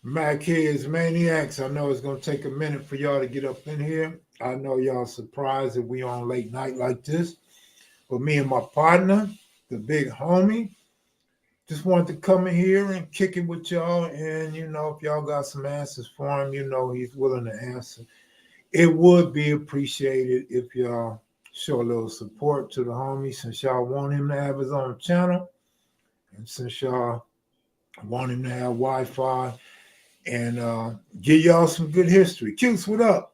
Mac Kids Maniacs. I know it's gonna take a minute for y'all to get up in here. I know y'all surprised that we on late night like this. But me and my partner, the big homie, just wanted to come in here and kick it with y'all. And if y'all got some answers for him, he's willing to answer. It would be appreciated if y'all show a little support to the homie since y'all want him to have his own channel. And since y'all want him to have Wi-Fi and give y'all some good history. Cutes, what up?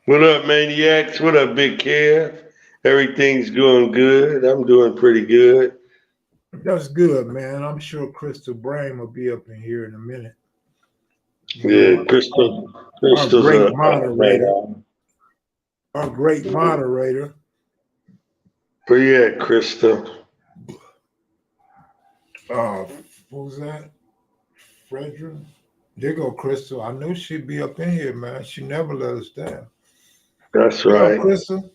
What up, maniacs? What up, Big Kev? Everything's going good. I'm doing pretty good. That's good, man. I'm sure Crystal Brain will be up in here in a minute. Yeah, Our Crystal's great a moderator. Our great moderator. But yeah, Crystal. Who's that? Frederick? There go Crystal. I knew she'd be up in here, man. She never let us down. That's What up, right. Crystal?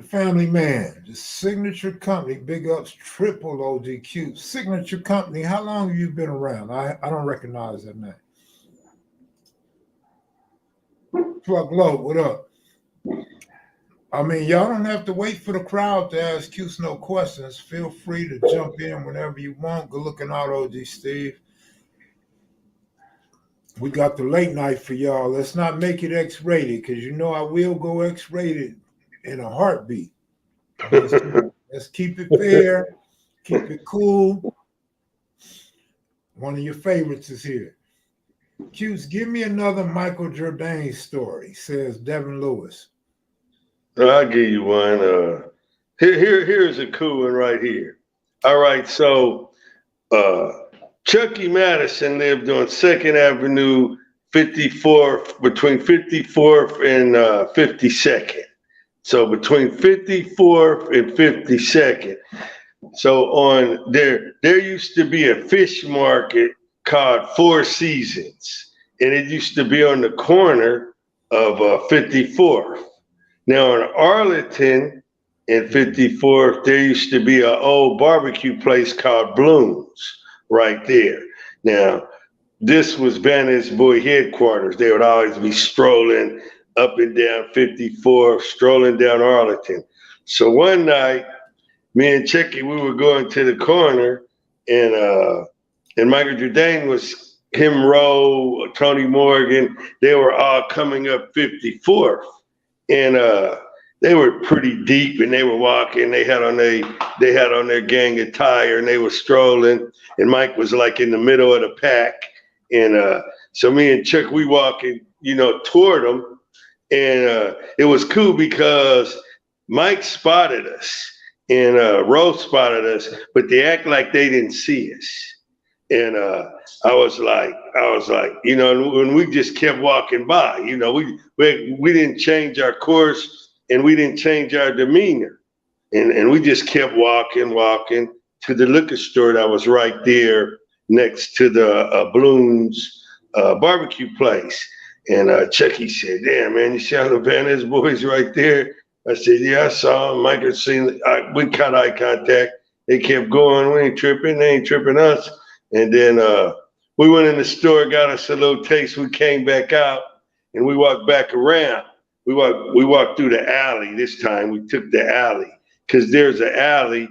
Family Man, the signature company, big ups, triple ODQ. Signature company, how long have you been around? I don't recognize that name. Plug Low, what up? I mean, y'all don't have to wait for the crowd to ask Cuse no questions. Feel free to jump in whenever you want. Good looking out, OG Steve. We got the late night for y'all. Let's not make it X-rated because I will go X-rated in a heartbeat. Let's keep it fair, keep it cool. One of your favorites is here. Cuse, give me another Michael Jordan story, says Devin Lewis. I'll give you one. Here's a cool one right here. All right, so Chucky Madison lived on 2nd Avenue, 54th, between 54th and 52nd. So between 54th and 52nd. So on there used to be a fish market called Four Seasons, and it used to be on the corner of 54th. Now in Arlington and 54th, there used to be an old barbecue place called Blooms right there. Now, this was Vanna's Boy headquarters. They would always be strolling up and down 54th, strolling down Arlington. So one night, me and Chicky, we were going to the corner, and Michael Jordan was him, Rowe, Tony Morgan. They were all coming up 54th, and they were pretty deep, and they were walking. They had on their gang attire, and they were strolling. And Mike was like in the middle of the pack, and so me and Chuck, we walking, toward them, and it was cool because Mike spotted us, and Rose spotted us, but they act like they didn't see us. And I was like, and we just kept walking by. We didn't change our course, and we didn't change our demeanor, and we just kept walking to the liquor store that was right there next to the Bloom's barbecue place. And Chucky said, "Damn, man, you see how the Vanna's boys right there?" I said, "Yeah, I saw him." Mike had seen. We caught eye contact. They kept going. We ain't tripping. They ain't tripping us. And then we went in the store, got us a little taste. We came back out, and we walked back around. We walked through the alley. This time we took the alley because there's an alley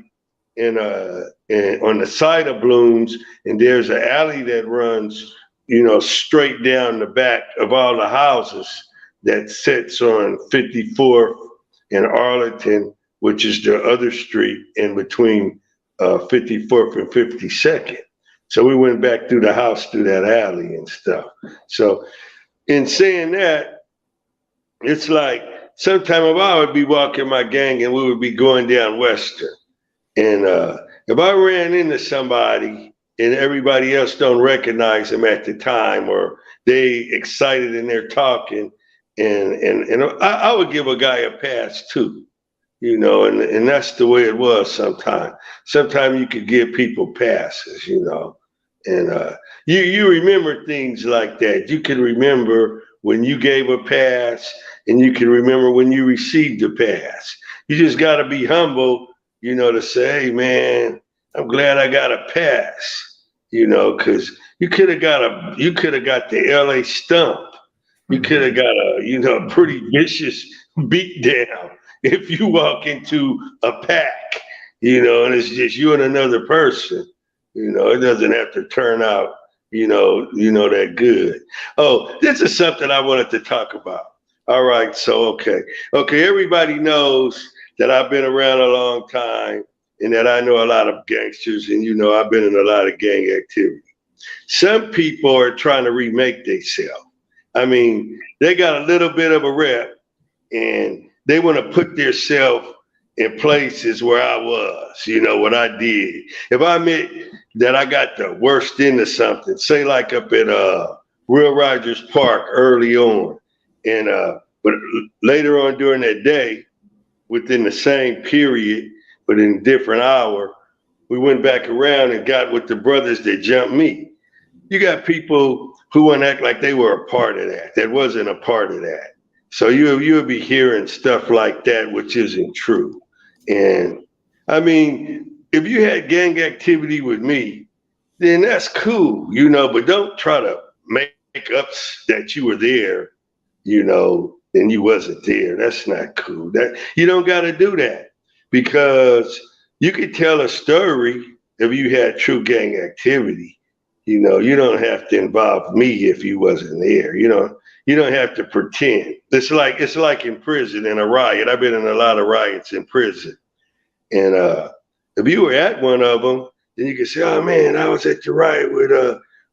on the side of Blooms, and there's an alley that runs, straight down the back of all the houses that sits on 54th and Arlington, which is the other street in between 54th and 52nd. So we went back through the house through that alley and stuff. So in saying that, it's like sometime if I would be walking my gang and we would be going down Western. And if I ran into somebody and everybody else don't recognize them at the time, or they excited and they're talking, and I would give a guy a pass too, and that's the way it was sometimes. Sometimes you could give people passes, and you remember things like that. You can remember when you gave a pass, and you can remember when you received a pass. You just got to be humble, to say, "Hey, man, I'm glad I got a pass," because you could have got the LA stump. You could have got a pretty vicious beat down if you walk into a pack, and it's just you and another person. It doesn't have to turn out, that good. Oh, this is something I wanted to talk about. All right, so okay, everybody knows that I've been around a long time and that I know a lot of gangsters, and I've been in a lot of gang activity. Some people are trying to remake themselves. I mean, they got a little bit of a rep, and they want to put themselves in places where I was, what I did. If I admit that I got the worst into something, say like up at Will Rogers Park early on, and but later on during that day, within the same period, but in a different hour, we went back around and got with the brothers that jumped me. You got people who want to act like they were a part of that. That wasn't a part of that. So you'll be hearing stuff like that, which isn't true. And I mean, if you had gang activity with me, then that's cool, but don't try to make up that you were there, and you wasn't there. That's not cool. That you don't got to do that, because you could tell a story if you had true gang activity. You don't have to involve me if you wasn't there. You don't have to pretend. It's like in prison in a riot. I've been in a lot of riots in prison, and if you were at one of them, then you can say, "Oh man, I was at the riot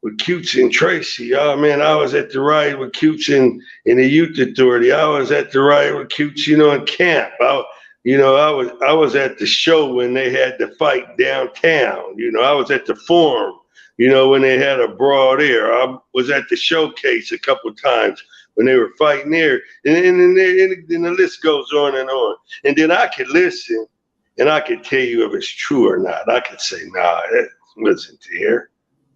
with Cutes and Tracy. Oh man, I was at the riot with Cutes in the Youth Authority. I was at the riot with Cutes, in camp. I was at the show when they had the fight downtown. I was at the forum, when they had a brawl there. I was at the showcase a couple of times when they were fighting there. And the list goes on and on. And then I could listen and I could tell you if it's true or not. I could say, nah, that wasn't there.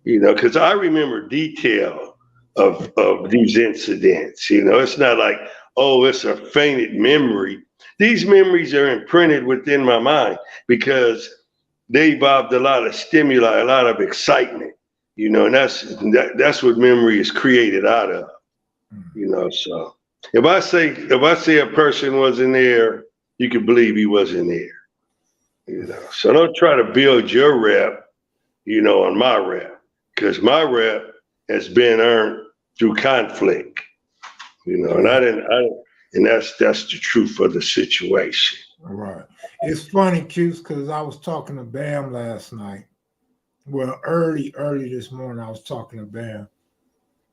Because I remember detail of these incidents. It's not like, oh, it's a fainted memory. These memories are imprinted within my mind because they involved a lot of stimuli, a lot of excitement, and that's what memory is created out of, So if I say a person wasn't there, you can believe he wasn't there, So don't try to build your rep, on my rep, because my rep has been earned through conflict, and and that's the truth of the situation. All right. It's funny, Cuse, because I was talking to Bam last night. Well, early this morning, I was talking to Bam,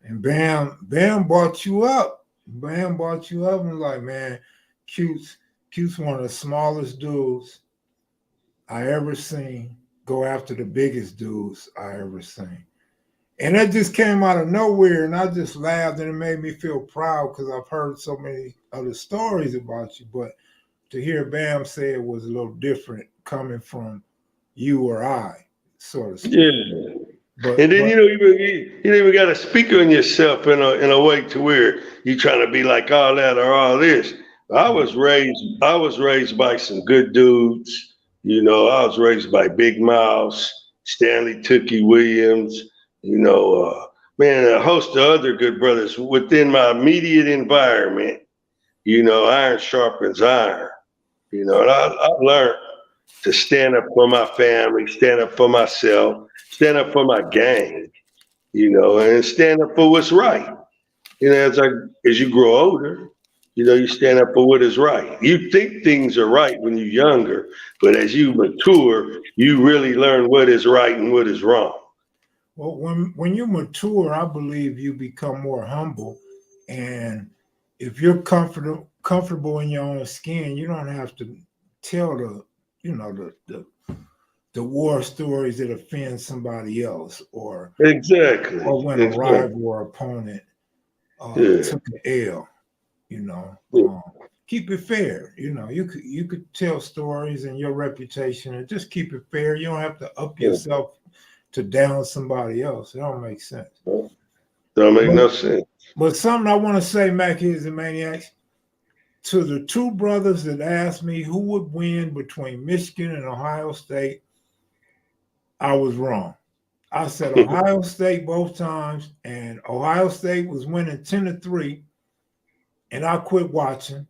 and Bam brought you up. Bam brought you up and was like, man, Cute's one of the smallest dudes I ever seen go after the biggest dudes I ever seen. And that just came out of nowhere, and I just laughed, and it made me feel proud because I've heard so many other stories about you. But to hear Bam say it was a little different coming from you or I, sort of speak. Yeah. And then But you even got to speak on yourself in a way to where you're trying to be like all that or all this. I was raised by some good dudes. I was raised by Big Mouse, Stanley Tookie Williams, man, a host of other good brothers within my immediate environment. Iron sharpens iron. And I learned to stand up for my family, stand up for myself, stand up for my gang, and stand up for what's right. As you grow older, you stand up for what is right. You think things are right when you're younger, but as you mature, you really learn what is right and what is wrong. well, when you mature, I believe you become more humble, and if you're comfortable in your own skin, you don't have to tell the war stories that offend somebody else, or Exactly. when a rival or opponent took an L. Keep it fair. You could tell stories and your reputation, and just keep it fair. You don't have to up yourself to down somebody else. It don't make sense. Don't make no sense. But something I want to say, Mac is and Maniacs, to the two brothers that asked me who would win between Michigan and Ohio State, I was wrong. I said Ohio State both times, and Ohio State was winning 10-3, and I quit watching.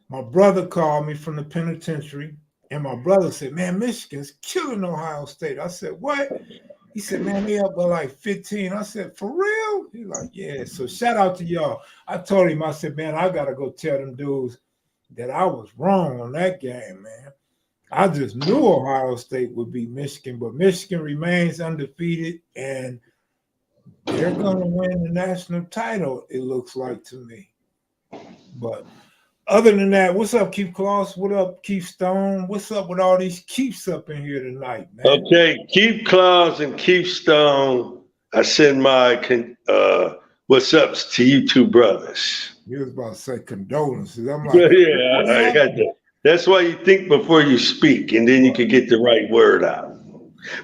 My brother called me from the penitentiary, and my brother said, "Man, Michigan's killing Ohio State." I said, "What?" He said, "Man, they up by like 15." I said, "For real?" He like, "Yeah." So shout out to y'all. I told him, I said, "Man, I gotta go tell them dudes that I was wrong on that game, man. I just knew Ohio State would beat Michigan, but Michigan remains undefeated, and they're gonna win the national title, it looks like to me." But other than that, what's up, Keith Kloss? What up, Keith Stone? What's up with all these Keiths up in here tonight, man? Okay, Keith Claus and Keith Stone. I send my what's ups to you two brothers. You was about to say condolences. I'm like, Yeah, what I had happened? to. That's why you think before you speak, and then you can get the right word out.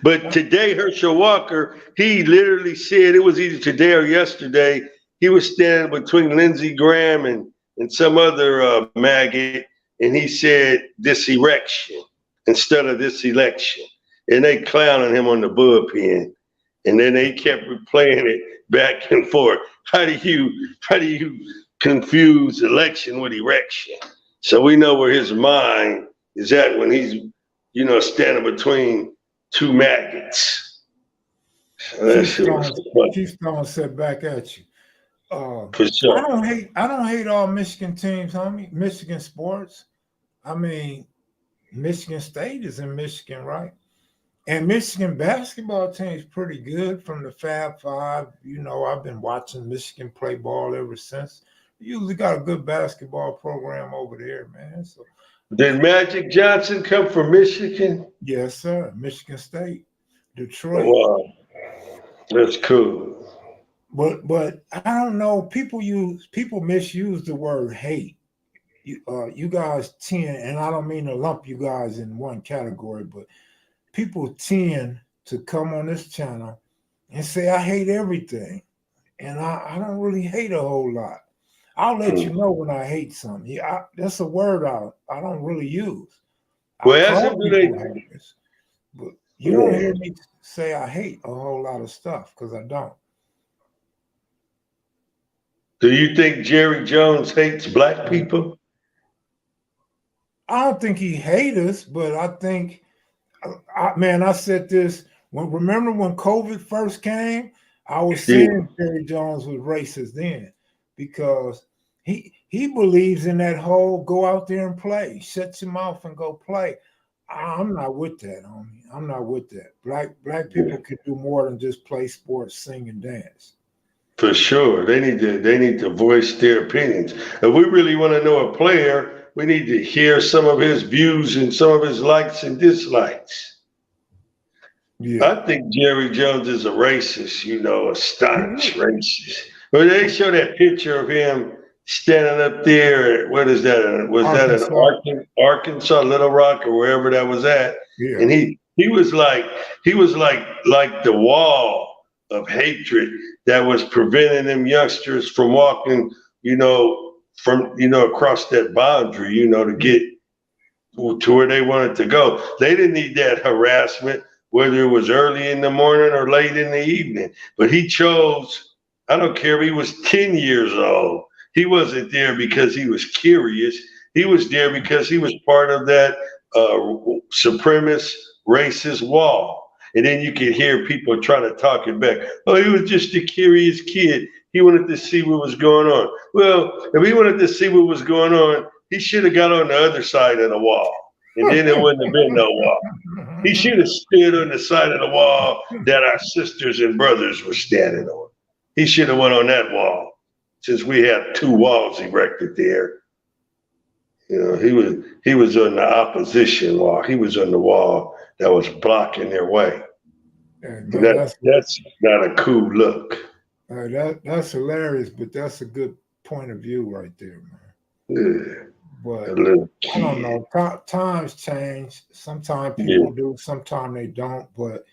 But today, Herschel Walker, he literally said it was either today or yesterday. He was standing between Lindsey Graham and some other maggot, and he said this erection instead of this election. And they clowning him on the bullpen. And then they kept replaying it back and forth. How do you confuse election with erection? So we know where his mind is at when he's, standing between two maggots. So that Keith shit was Stone, funny Keith Stone said back at you. for I sure. don't hate all Michigan teams, homie. Michigan sports. I mean, Michigan State is in Michigan, right? And Michigan basketball team is pretty good from the Fab Five. I've been watching Michigan play ball ever since. Usually got a good basketball program over there, man. So, Did Magic Johnson come from Michigan? yes, sir. Michigan State, Detroit. Wow, that's cool. But I don't know. People misuse the word hate. You guys tend, and I don't mean to lump you guys in one category, but people tend to come on this channel and say I hate everything, and I don't really hate a whole lot. I'll let you Hmm. know when I hate something. Yeah, that's a word I don't really use. I Well, ask call him, do people they? haters, but you don't Yeah. hear me say I hate a whole lot of stuff because I don't. Do you think Jerry Jones hates black people? I don't think he hates us, but I think, man, I said this remember when COVID first came? I was Yeah, saying Jerry Jones was racist then because he believes in that whole go out there and play, shut your mouth and go play. I'm not with that, homie. I'm not with that. Black yeah, people can do more than just play sports, sing, and dance. for sure. They need to voice their opinions. If we really want to know a player, we need to hear some of his views and some of his likes and dislikes. Yeah. I think Jerry Jones is a racist, a He staunch is. racist. But they show that picture of him standing up there. What is that? Was that in Arkansas. Arkansas, Little Rock, or wherever that was at? And Yeah. he was like the wall of hatred that was preventing them youngsters from walking, across that boundary, to Yeah. get to where they wanted to go. They didn't need that harassment, whether it was early in the morning or late in the evening. But he chose, I don't care if he was 10 years old. He wasn't there because he was curious. He was there because he was part of that supremacist, racist wall. And then you could hear people trying to talk it back. Oh, he was just a curious kid. He wanted to see what was going on. Well, if he wanted to see what was going on, he should have got on the other side of the wall, and then there wouldn't have been no wall. He should have stood on the side of the wall that our sisters and brothers were standing on. He should have went on that wall, since we have two walls erected there. He was on the opposition wall. He was on the wall that was blocking their way, and Man, that's not a cool look. that's hilarious, but that's a good point of view right there, man. Yeah, a But little I don't kid. know. Times change. Sometimes Yeah, people do, sometimes they don't. But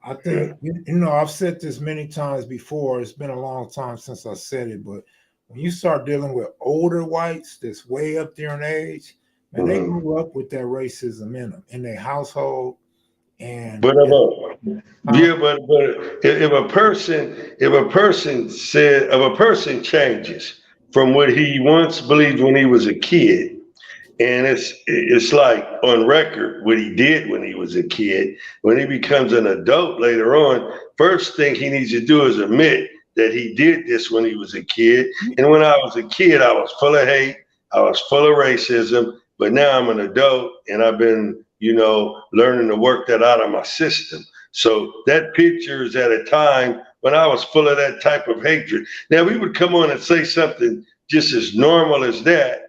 I yeah. think, I've said this many times before. It's been a long time since I said it. But when you start dealing with older whites that's way up there in age, man, they Mhm. grew up with that racism in them, in their household. And But uh, but if a person said if a person changes from what he once believed when he was a kid, and it's like on record what he did when he was a kid. When he becomes an adult later on, first thing he needs to do is admit that he did this when he was a kid. And when I was a kid, I was full of hate, I was full of racism. But now I'm an adult, and I've been, learning to work that out of my system. So that picture is at a time when I was full of that type of hatred. Now we would come on and say something just as normal as that,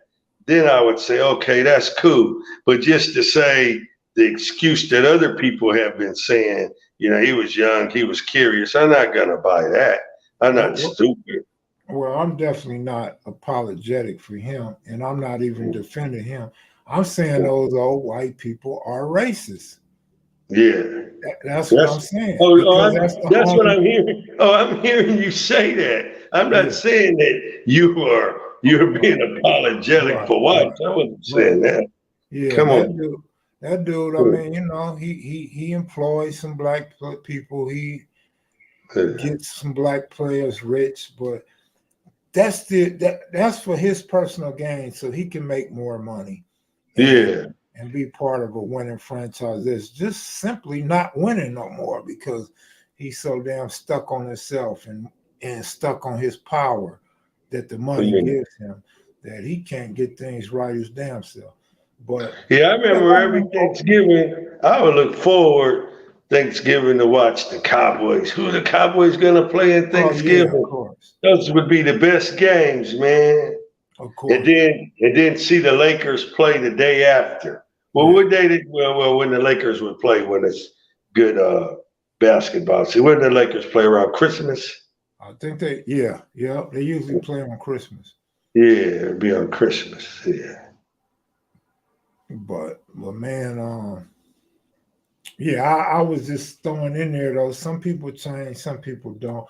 then I would say, okay, that's cool. But just to say the excuse that other people have been saying, he was young, he was curious, I'm not going to buy that. I'm not well, stupid. well, I'm definitely not apologetic for him, and I'm not even defending him. I'm saying those old white people are racist. Yeah. That's what I'm That's saying oh, because that's the that's what only. I'm hearing. Oh, I'm hearing you say that. I'm not Yeah, saying that you're right, being apologetic right, for white. right, I wasn't right. saying that. Yeah, Come on. that dude. I mean, he employs some black people. He gets some black players rich, but that's for his personal gain, so he can make more money and Yeah. be part of a winning franchise that's just simply not winning no more because he's so damn stuck on himself and stuck on his power that the money Yeah. gives him that he can't get things right his damn self. But Yeah, I yeah, remember every Thanksgiving, I would look forward Thanksgiving to watch the Cowboys. Who are the Cowboys gonna play in oh yeah, of Thanksgiving? course, Those would be the best games, man. of And course, then see the Lakers play the day after. Well, yeah. what day did when the Lakers would play when it's good basketball. See, when the Lakers play around Christmas? I think they usually play on Christmas. Yeah, it'd be on Christmas. Yeah. But man, yeah, I was just throwing in there though. Some people change, some people don't.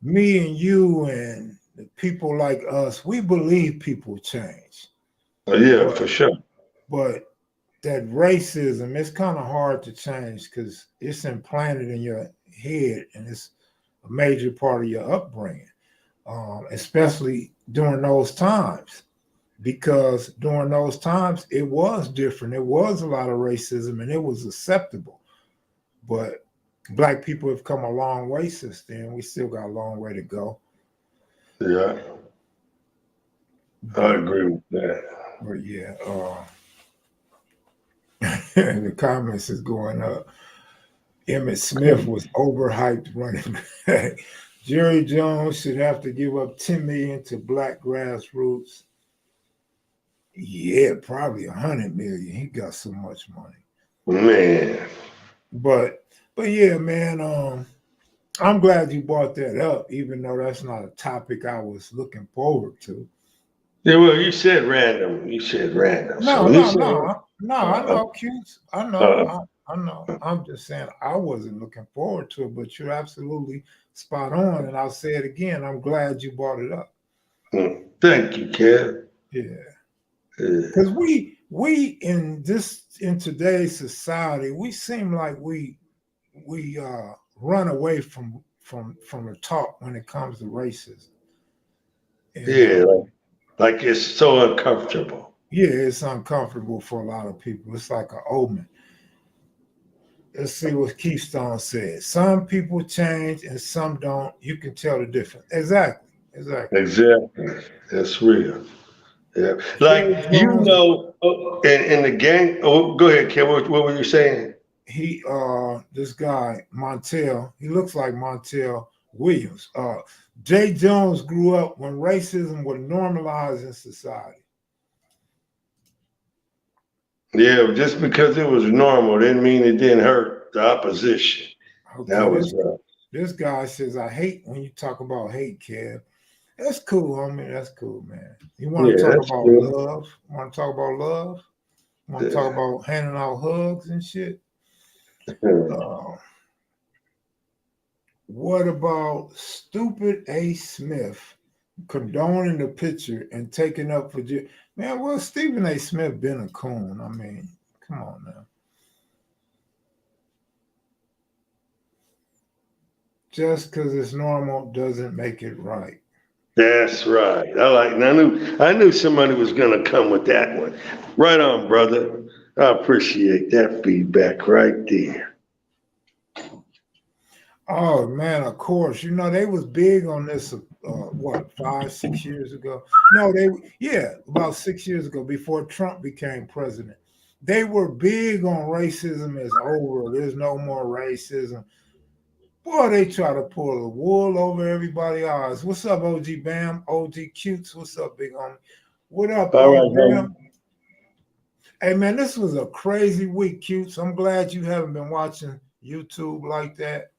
Me and you and the people like us, we believe people change. Oh, yeah, But for sure. but that racism, it's kind of hard to change because it's implanted in your head and it's a major part of your upbringing, especially during those times. Because during those times it was different. It was a lot of racism and it was acceptable. But black people have come a long way since then. We still got a long way to go. Yeah, I But agree with that. yeah, the comments is going up. Emmett Smith was overhyped running back. Jerry Jones should have to give up 10 million to black grassroots. Yeah, probably 100 million. He got so much money. Man. But yeah, man, I'm glad you brought that up, even though that's not a topic I was looking forward to. Yeah, well, you said random. You said random. So No, when you no, said, no, no. I uh, know, Q's. I know. uh, I know. I'm just saying I wasn't looking forward to it, but you're absolutely spot on. And I'll say it again. I'm glad you brought it up. thank you, Kev. Yeah, Uh, because we in today's society, we seem like we run away from the talk when it comes to racism. And yeah, like it's so uncomfortable. yeah, it's uncomfortable for a lot of people. It's like an omen. Let's see what Keystone said. Some people change and some don't. You can tell the difference. Exactly. Exactly. Exactly. That's real. Yeah. Jerry Like, Jones, in the gang, oh, go ahead, Kev. What were you saying? this guy, Montel, he looks like Montel Williams. Jay Jones grew up when racism was normalized in society. Yeah, just because it was normal didn't mean it didn't hurt the opposition. That Okay, was, this guy says, I hate when you talk about hate, Kev. That's cool, homie. That's cool, man. You want to yeah, talk that's about good. love? Want to talk about love? Want to talk Yeah. about handing out hugs and shit? Hmm. Uh, what about stupid A. Smith condoning the picture and taking up for man? Well, Stephen A. Smith been a coon. I mean, come on now. Just because it's normal doesn't make it right. That's right. I knew somebody was gonna come with that one. Right on, brother. I appreciate that feedback right there. Oh man, of course. You know, they was big on this what, 5, 6 years ago? No, yeah, about 6 years ago, before Trump became president. They were big on racism is over. There's no more racism. Boy, they try to pull the wool over everybody's eyes. What's up, OG Bam? OG Cutes? What's up, big homie? What up, All right, Bam? homie. Hey man, this was a crazy week, Cutes. I'm glad you haven't been watching YouTube like that.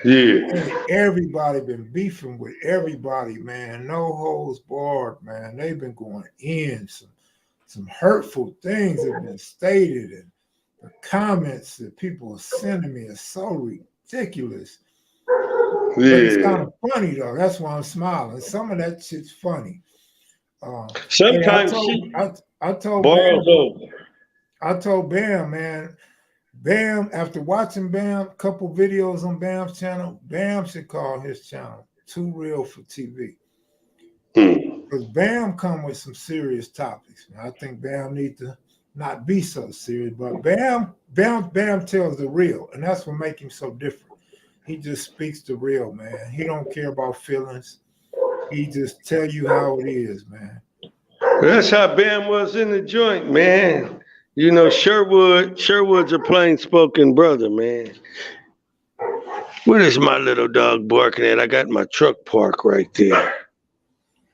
Yeah. Hey, everybody been beefing with everybody, man. No holds barred, man. They've been going in. Some hurtful things have been stated, and the comments that people are sending me are so ridiculous. But it's kind Yeah. of funny though. That's why I'm smiling. Some of that shit's funny. Hey, Sometimes she I told boils Bam, over. I told Bam, man, Bam, after watching Bam, a couple videos on Bam's channel, Bam should call his channel Too Real for TV. Hmm. Because Bam come with some serious topics. I think Bam need to not be so serious, but Bam tells the real, and that's what makes him so different. He just speaks the real, man. He don't care about feelings. He just tell you how it is, man. That's how Bam was in the joint, man. You know, Sherwood's a plain spoken brother, man. What is my little dog barking at? I got my truck parked right there.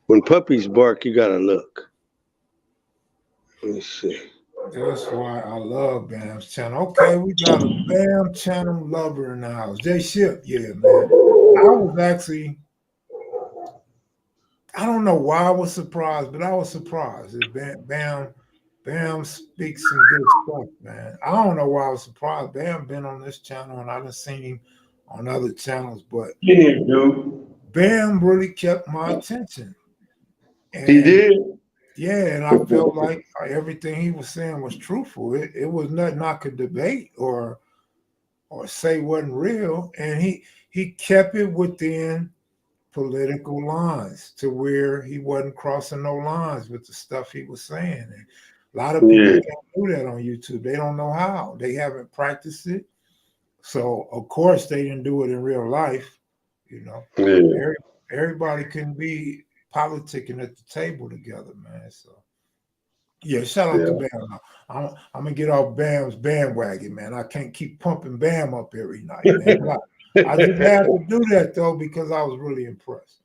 When puppies bark, you gotta look. Let me see. That's why I love Bam's channel. Okay, we got a Bam channel lover in the house. Jay Ship, yeah, man. I was actually, I don't know why I was surprised, but I was surprised that Bam speaks some good stuff, man. I don't know why I was surprised. Bam been on this channel and I done seen him on other channels, but Get here, dude. Bam really kept my attention. He And did. yeah, and I felt like everything he was saying was truthful. It was nothing I could debate or say wasn't real. And he kept it within political lines to where he wasn't crossing no lines with the stuff he was saying. And a lot of people Yeah. can't do that on YouTube. They don't know how. They haven't practiced it. So of course they didn't do it in real life. You know, Yeah. Every, everybody can be politicking at the table together, man. So yeah, shout out to Yeah. Bam. I'm gonna get off Bam's bandwagon, man. I can't keep pumping Bam up every night, man. I just had to do that though because I was really impressed.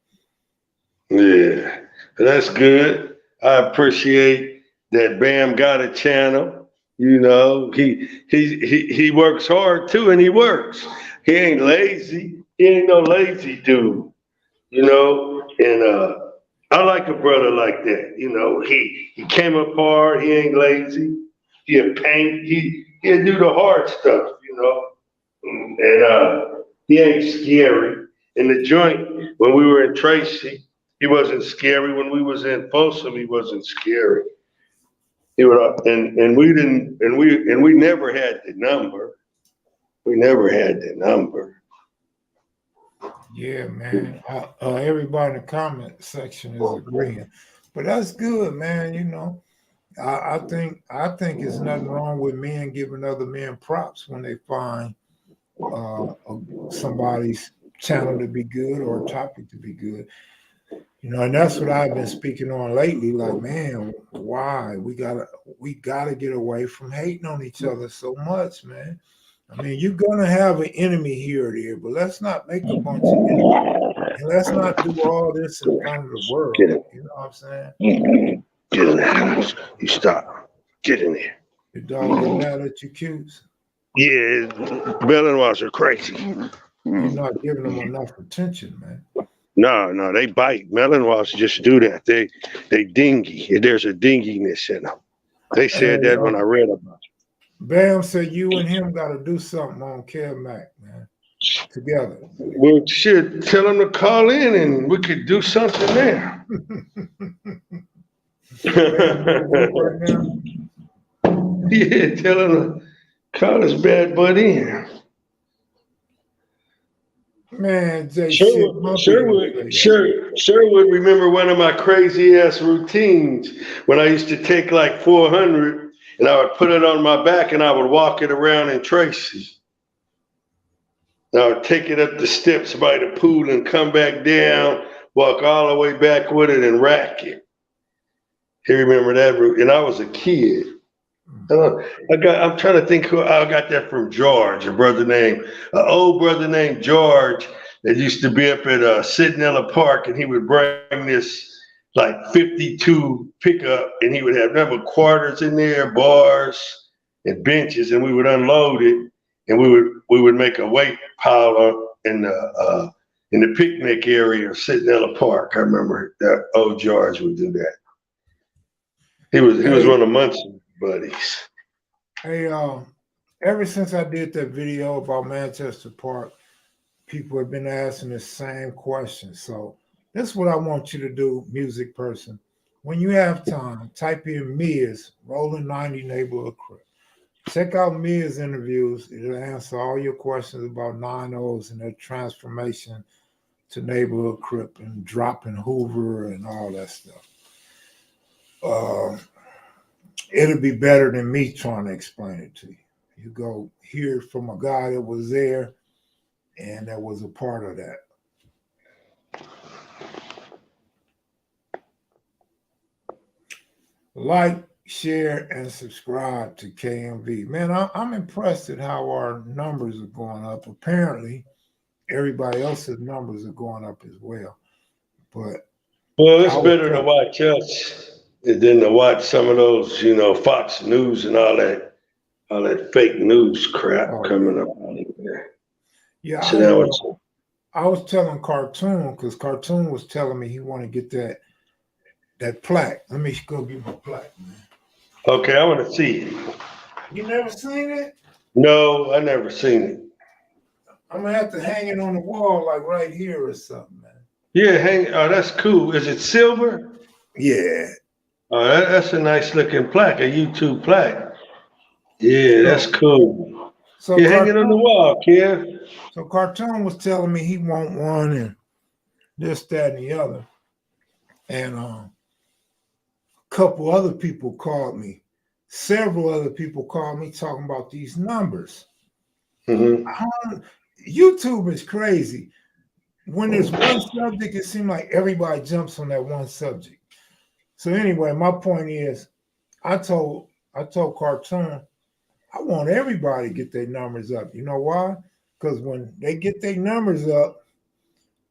Yeah. That's good. I appreciate that Bam got a channel. You know, he works hard too, and he works. He ain't lazy. He ain't no lazy dude. You know, and I like a brother like that. You know, he came up hard. He ain't lazy. He'll paint. He'll do the hard stuff. You know, and he ain't scary. In the joint when we were in Tracy, he wasn't scary. When we was in Folsom, he wasn't scary. He would, and we didn't, and we never had the number. We never had the number. Yeah, man. Everybody in the comment section is agreeing, but that's good, man. You know, I think it's nothing wrong with men giving other men props when they find uh, somebody's channel to be good or a topic to be good. You know, and that's what I've been speaking on lately. Like, man, why we gotta get away from hating on each other so much, man. I mean, you're gonna have an enemy here or there, but let's not make a bunch of enemies. And let's not do all this in front of the Get world. in. You know what I'm saying? Get in there. You stop. Get in there. Your dog get mad at you, cutes. Yeah, Bellenwas are crazy. You're not giving them enough attention, man. No, they bite. Melonwas just do that. They dingy. There's a dinginess in them. They said Hey, that when I read about Bam said you and him got to do something on Kev Mac, man, together. it. Well, shit, tell them to call in and we could do something there. Bam at work right now. Yeah, tell them to call his bad buddy in. Man, JC, Mumpy didn't say that. Sherwood remember one of my crazy ass routines when I used to take like 400 and I would put it on my back and I would walk it around in Tracy. And I would take it up the steps by the pool and come back down, walk all the way back with it and rack it. He remember that route, and I was a kid. I'm trying to think who I got that from. George, an old brother named George that used to be up at Sidnella Park, and he would bring this like 52 pickup, and he would have number quarters in there, bars, and benches, and we would unload it, and we would make a weight pile in the picnic area of Sidnella Park. I remember that old George would do that. He was one of Munson's buddies. Hey, ever since I did that video about Manchester Park, people have been asking the same question. So this is what I want you to do, music person. When you have time, type in Mia's Rolling 90 Neighborhood Crip. Check out Mia's interviews. It'll answer all your questions about 9-0s and their transformation to Neighborhood Crip and dropping Hoover and all that stuff. It'll be better than me trying to explain it to you. You go hear from a guy that was there and that was a part of that. Like, share, and subscribe to KMV. Man, I'm impressed at how our numbers are going up. Apparently, everybody else's numbers are going up as well. But it's better to watch us than to watch some of those, Fox News and all that fake news crap coming up out of there. Yeah, I was telling Cartoon, because Cartoon was telling me he wanted to get that plaque. Let me go get my plaque, man. Okay, I want to see it. You never seen it? No, I never seen it. I'm gonna have to hang it on the wall, like right here or something, man. Yeah, that's cool. Is it silver? Yeah. Oh, that's a nice looking plaque, a YouTube plaque. Yeah, that's cool. So you hang it on the wall, kid. So Cartoon was telling me he want one and this, that, and the other. And a couple other people called me. Several other people called me talking about these numbers. Mm-hmm. YouTube is crazy. When there's one subject, it seems like everybody jumps on that one subject. So anyway, my point is, I told Cartoon, I want everybody to get their numbers up. You know why? Because when they get their numbers up,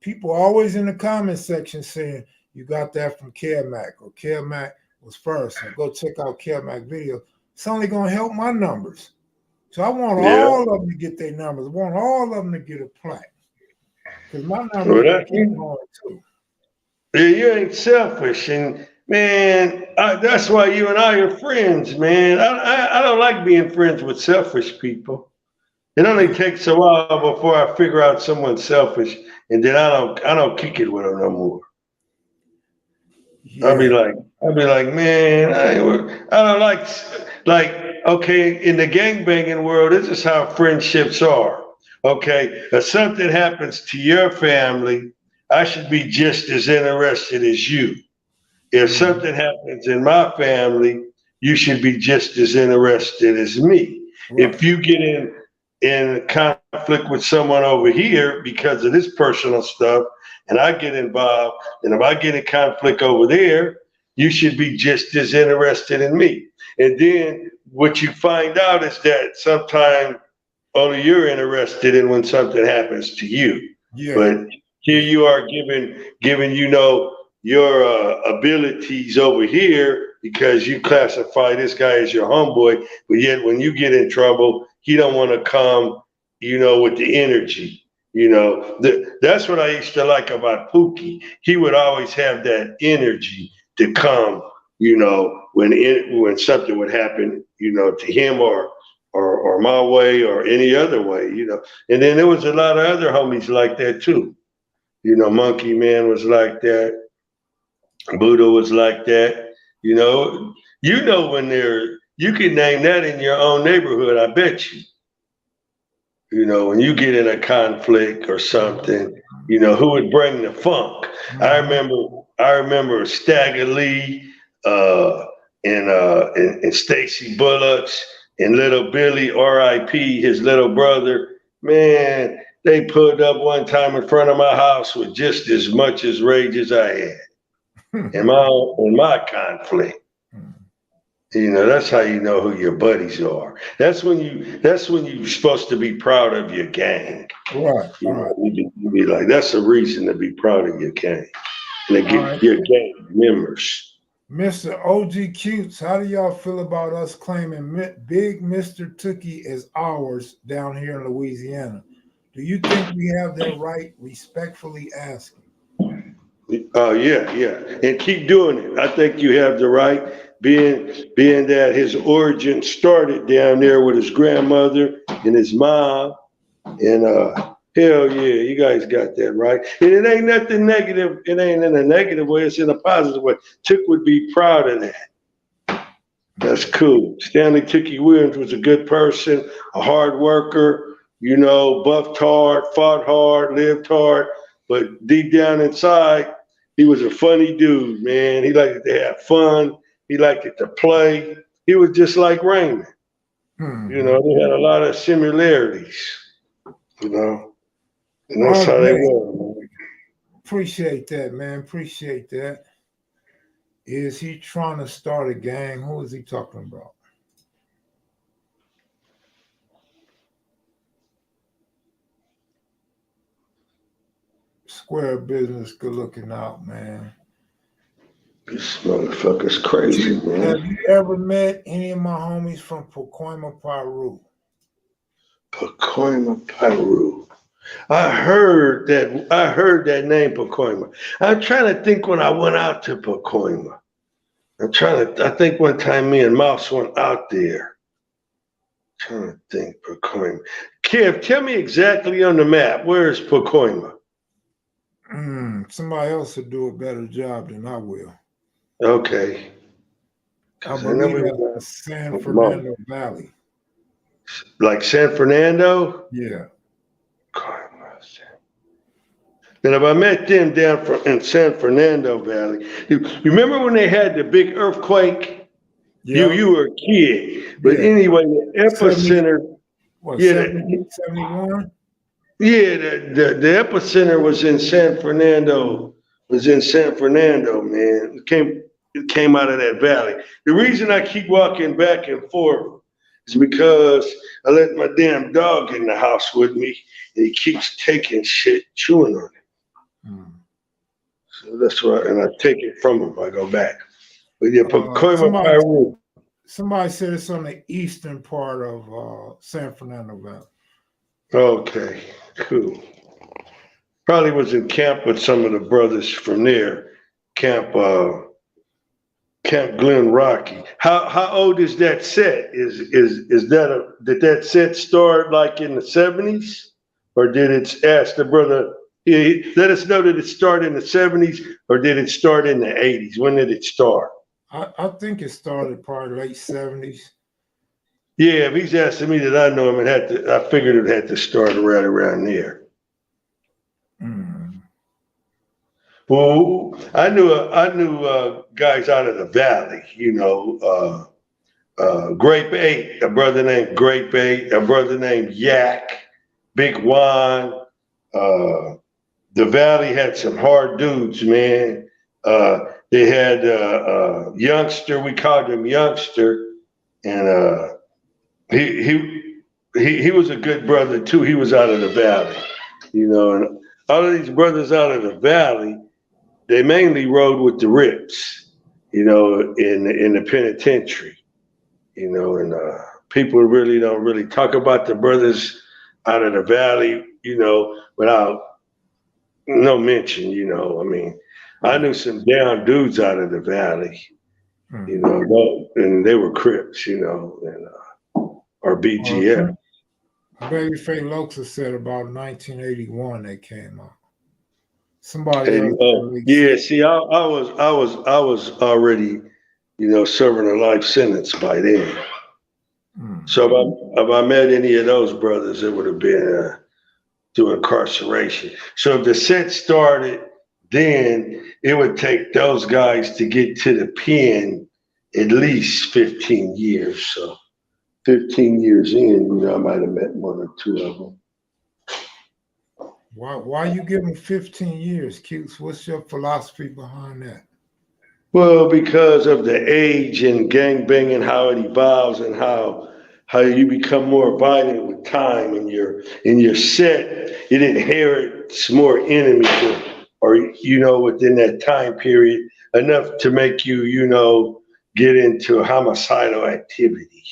people always in the comment section saying, you got that from KevMac, or KevMac was first. So go check out kevmacvideos. It's only going to help my numbers. So I want all of them to get their numbers. I want all of them to get a plaque. Because my numbers keep going too. Yeah, you ain't selfish. And man, that's why you and I are friends, man. I don't like being friends with selfish people. It only takes a while before I figure out someone's selfish, and then I don't kick it with them no more. Yeah. I'll be like, man, I don't like. Okay, in the gangbanging world, this is how friendships are. Okay, if something happens to your family, I should be just as interested as you. If something happens in my family, you should be just as interested as me. Right. If you get in conflict with someone over here because of this personal stuff, and I get involved, and if I get in conflict over there, you should be just as interested in me. And then what you find out is that sometimes only you're interested in when something happens to you. Yeah. But here you are giving your abilities over here because you classify this guy as your homeboy, but yet when you get in trouble, he don't want to come, with the energy. That's what I used to like about Pookie. He would always have that energy to come, when something would happen, to him or my way or any other way, And then there was a lot of other homies like that too. Monkey Man was like that. Buddha was like that. When you can name that in your own neighborhood, I bet you. You know, when you get in a conflict or something, you know, who would bring the funk? I remember Stagger Lee, and Stacy Bullocks and Little Billy, R.I.P. His little brother. Man, they pulled up one time in front of my house with just as much as rage as I had in my conflict. You know, that's how you know who your buddies are. That's when you're supposed to be proud of your gang. Right, You right. know, you be like, that's a reason to be proud of your gang. And to All get right. your gang members. Mr. OG Cutes, how do y'all feel about us claiming Big Mr. Tookie as ours down here in Louisiana? Do you think we have that right? Respectfully asking. Oh yeah. And keep doing it. I think you have the right, being that his origin started down there with his grandmother and his mom. And hell yeah, you guys got that right. And it ain't nothing negative. It ain't in a negative way. It's in a positive way. Chick would be proud of that. That's cool. Stanley Tookie Williams was a good person, a hard worker, you know, buffed hard, fought hard, lived hard. But deep down inside, he was a funny dude, man. He liked to have fun. He liked it to play. He was just like Raymond. You know, they had a lot of similarities, you know. And that's how they Okay. were, man. Appreciate that, man. Appreciate that. Is he trying to start a gang? Who is he talking about? Square business, good looking out, man. This motherfucker's crazy, Chief, man. have you ever met any of my homies from Pacoima, Peru? Pacoima, Peru. I heard that name, Pacoima. I'm trying to think when I went out to Pacoima. I think one time me and Mouse went out there. Trying to think, Pacoima. Kev, tell me exactly on the map, where is Pacoima? Somebody else will do a better job than I will. Okay. I 'Cause I know believe we that's were the San with Mo. Fernando Valley. Like San Fernando? Yeah. Then if I met them down in San Fernando Valley, you remember when they had the big earthquake? Yeah. You were a kid, but Yeah. anyway, the 70, epicenter. what, Yeah, 70, 71? yeah, the epicenter was in San Fernando. Was in San Fernando, man. It came out of that valley. The reason I keep walking back and forth is because I let my damn dog in the house with me, and he keeps taking shit, chewing on it. So that's why, and I take it from him. I go back. But yeah, Pacoima, Somebody Peru. somebody said it's on the eastern part of San Fernando Valley. Okay, cool. Probably was in camp with some of the brothers from there. Camp Camp Glen Rocky. How old is that set? Did that set start like in the 70s? Or did it ask the brother, let us know, did it start in the 70s or did it start in the 80s? When did it start? I think it started probably late 70s. Yeah, if he's asking me that I know him, I figured it had to start right around there. Well, I knew guys out of the valley, you know, Grape Eight, a brother named Grape Eight, a brother named Yak, Big Juan. The valley had some hard dudes, man. They had Youngster, we called him Youngster, and he was a good brother too. He was out of the valley, you know, and all of these brothers out of the valley, they mainly rode with the Rips, you know, in the penitentiary, you know, and people really don't really talk about the brothers out of the valley, you know, without no mention, you know. I mean, I knew some down dudes out of the valley, you know, and they were Crips, you know, and or BGF. Babyface Loxa said about 1981 they came out. Somebody And else yeah, see, I was already, you know, serving a life sentence by then. So if I met any of those brothers, it would have been through incarceration. So if the set started, then it would take those guys to get to the pen at least 15 years. So 15 years in, I might have met one or two of them. Why you give them 15 years, Cutes? What's your philosophy behind that? Well, because of the age and gang banging, how it evolves and how you become more violent with time and your set, it inherits more enemies or within that time period enough to make you get into homicidal activity.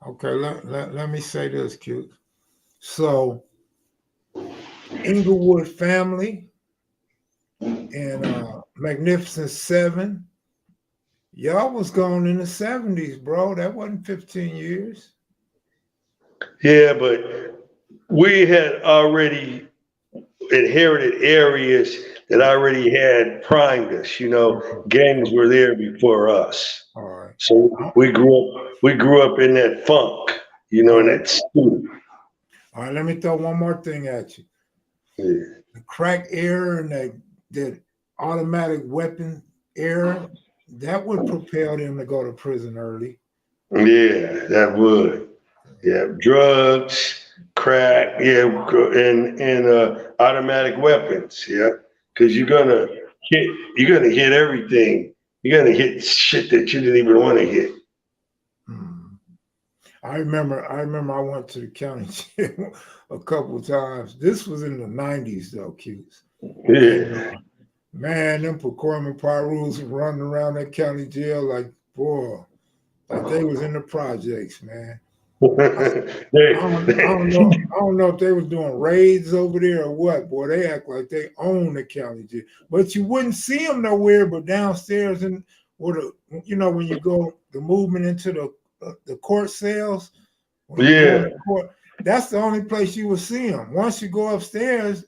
Okay, let me say this, Cute. So, Inglewood Family and Magnificent Seven, y'all was gone in the 70s, bro. That wasn't 15 years. Yeah, but we had already inherited areas that already had primed us. Gangs were there before us. All right. So we grew up in that funk, in that stew. All right, let me throw one more thing at you. Yeah. The crack era and that automatic weapon era, that would propel them to go to prison early. Yeah, that would. Yeah, drugs, crack, yeah, and automatic weapons, yeah, because you're gonna hit everything. You're gonna hit shit that you didn't even want to hit. Hmm. I remember I went to the county jail a couple of times. This was in the 90s though, Q's. And Yeah. man, them procurement rules were running around that county jail like they was in the projects, man. I don't know if they was doing raids over there or what. Boy, they act like they own the county jail, but you wouldn't see them nowhere but downstairs and when you go the movement into the court cells when you're going Yeah. to court. That's the only place you will see them. Once you go upstairs,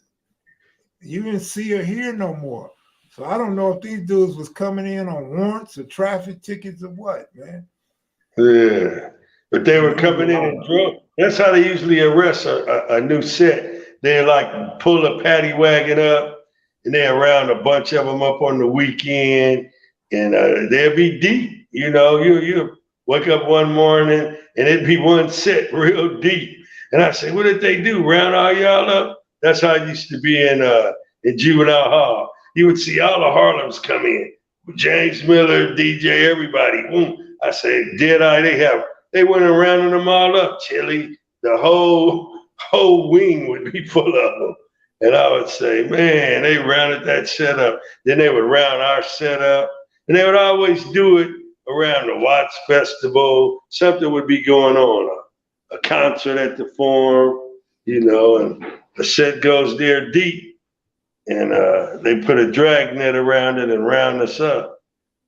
you didn't see or hear no more. So I don't know if these dudes was coming in on warrants or traffic tickets or what, man. Yeah. But they were coming in and drunk. That's how they usually arrest a new set. They like pull a paddy wagon up and they around a bunch of them up on the weekend and they'll be deep. You wake up one morning and it'd be one set real deep. And I say, what did they do? Round all y'all up? That's how it used to be in juvenile hall. You would see all the Harlems come in. James Miller, DJ, everybody. I say, did I? They went around them all up, Chili. The whole wing would be full of them. And I would say, man, they rounded that set up. Then they would round our set up. And they would always do it around the Watts Festival. Something would be going on, a concert at the Forum, and the set goes there deep. And they put a drag net around it and round us up.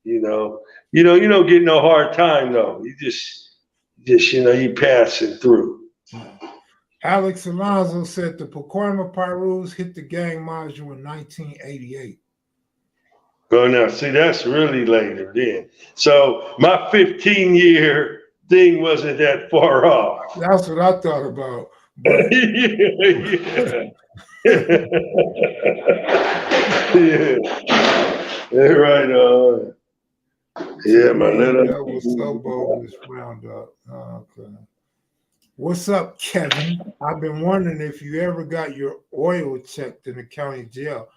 You don't get no hard time though. You just you passing through. Alex Alonso said the Pacoima Pyrus hit the gang module in 1988. Well, now see that's really later then. So my 15-year thing wasn't that far off. That's what I thought about. But yeah. Yeah, right on. Yeah, my little. That was so bogus roundup. Okay. What's up, Kevin? I've been wondering if you ever got your oil checked in the county jail,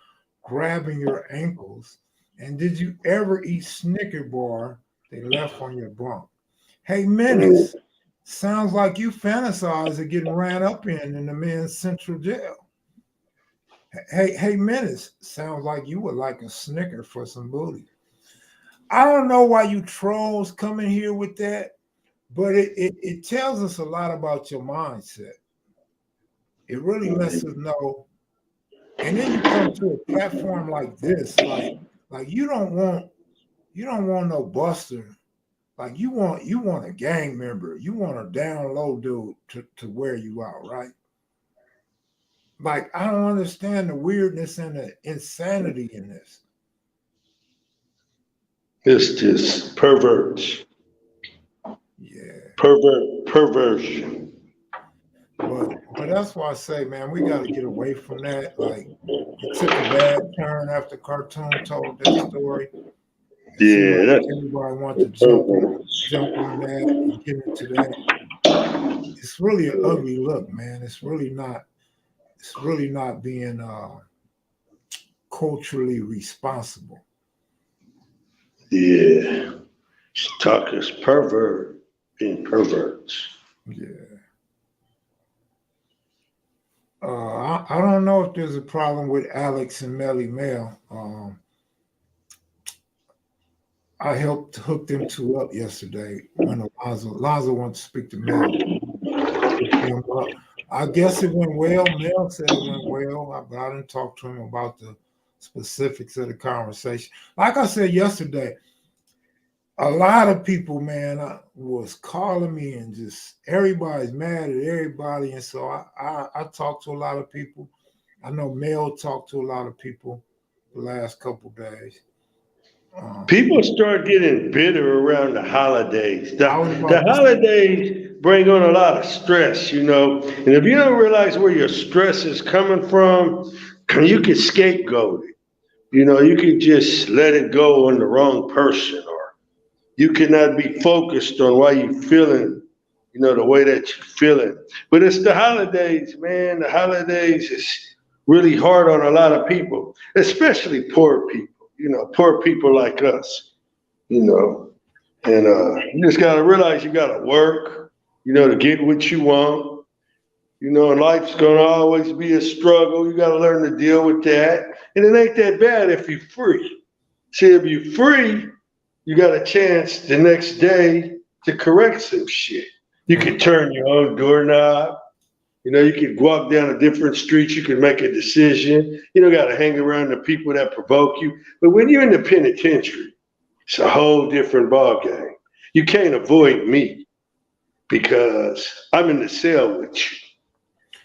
grabbing your ankles, and did you ever eat Snicker bar they left on your bunk? Hey, Menace, sounds like you fantasize of getting ran up in the men's central jail. Hey, Menace, sounds like you would like a Snicker for some booty. I don't know why you trolls come in here with that, but it tells us a lot about your mindset. It really lets us know. And then you come to a platform like this, like you don't want no buster. Like you want a gang member. You want a down low dude to wear you out, right? Like I don't understand the weirdness and the insanity in this. It's just perverts. Yeah. Perversion. But that's why I say, man, we got to get away from that. Like, it took a bad turn after Cartoon told that story. It seemed Yeah, like that's everybody wanted to jump on that and get into that. It's really an ugly look, man. It's really not. It's really not being culturally responsible. yeah. Talkers pervert being perverts. Yeah. I don't know if there's a problem with Alex and Melly Mel. I helped hook them two up yesterday when Alonzo wanted to speak to Mel. I guess it went well. Mel said it went well, but I didn't talk to him about the specifics of the conversation. Like I said yesterday, a lot of people, man, was calling me and just everybody's mad at everybody. And so I talked to a lot of people. I know Mel talked to a lot of people the last couple days. People start getting bitter around the holidays. I was The about to say, holidays bring on a lot of stress, you know. And if you don't realize where your stress is coming from, you can scapegoat it. You know, you can just let it go on the wrong person, or you cannot be focused on why you feeling, you know, the way that you're feeling. But it's the holidays, man. The holidays is really hard on a lot of people, especially poor people, you know, poor people like us, you know. And you just gotta realize you gotta work, you know, to get what you want. You know, and life's gonna always be a struggle. You gotta learn to deal with that. And it ain't that bad if you're free. See, if you're free, you got a chance the next day to correct some shit. You could turn your own doorknob. You know, you could walk down a different street. You can make a decision. You don't got to hang around the people that provoke you. But when you're in the penitentiary, it's a whole different ball game. You can't avoid me because I'm in the cell with you.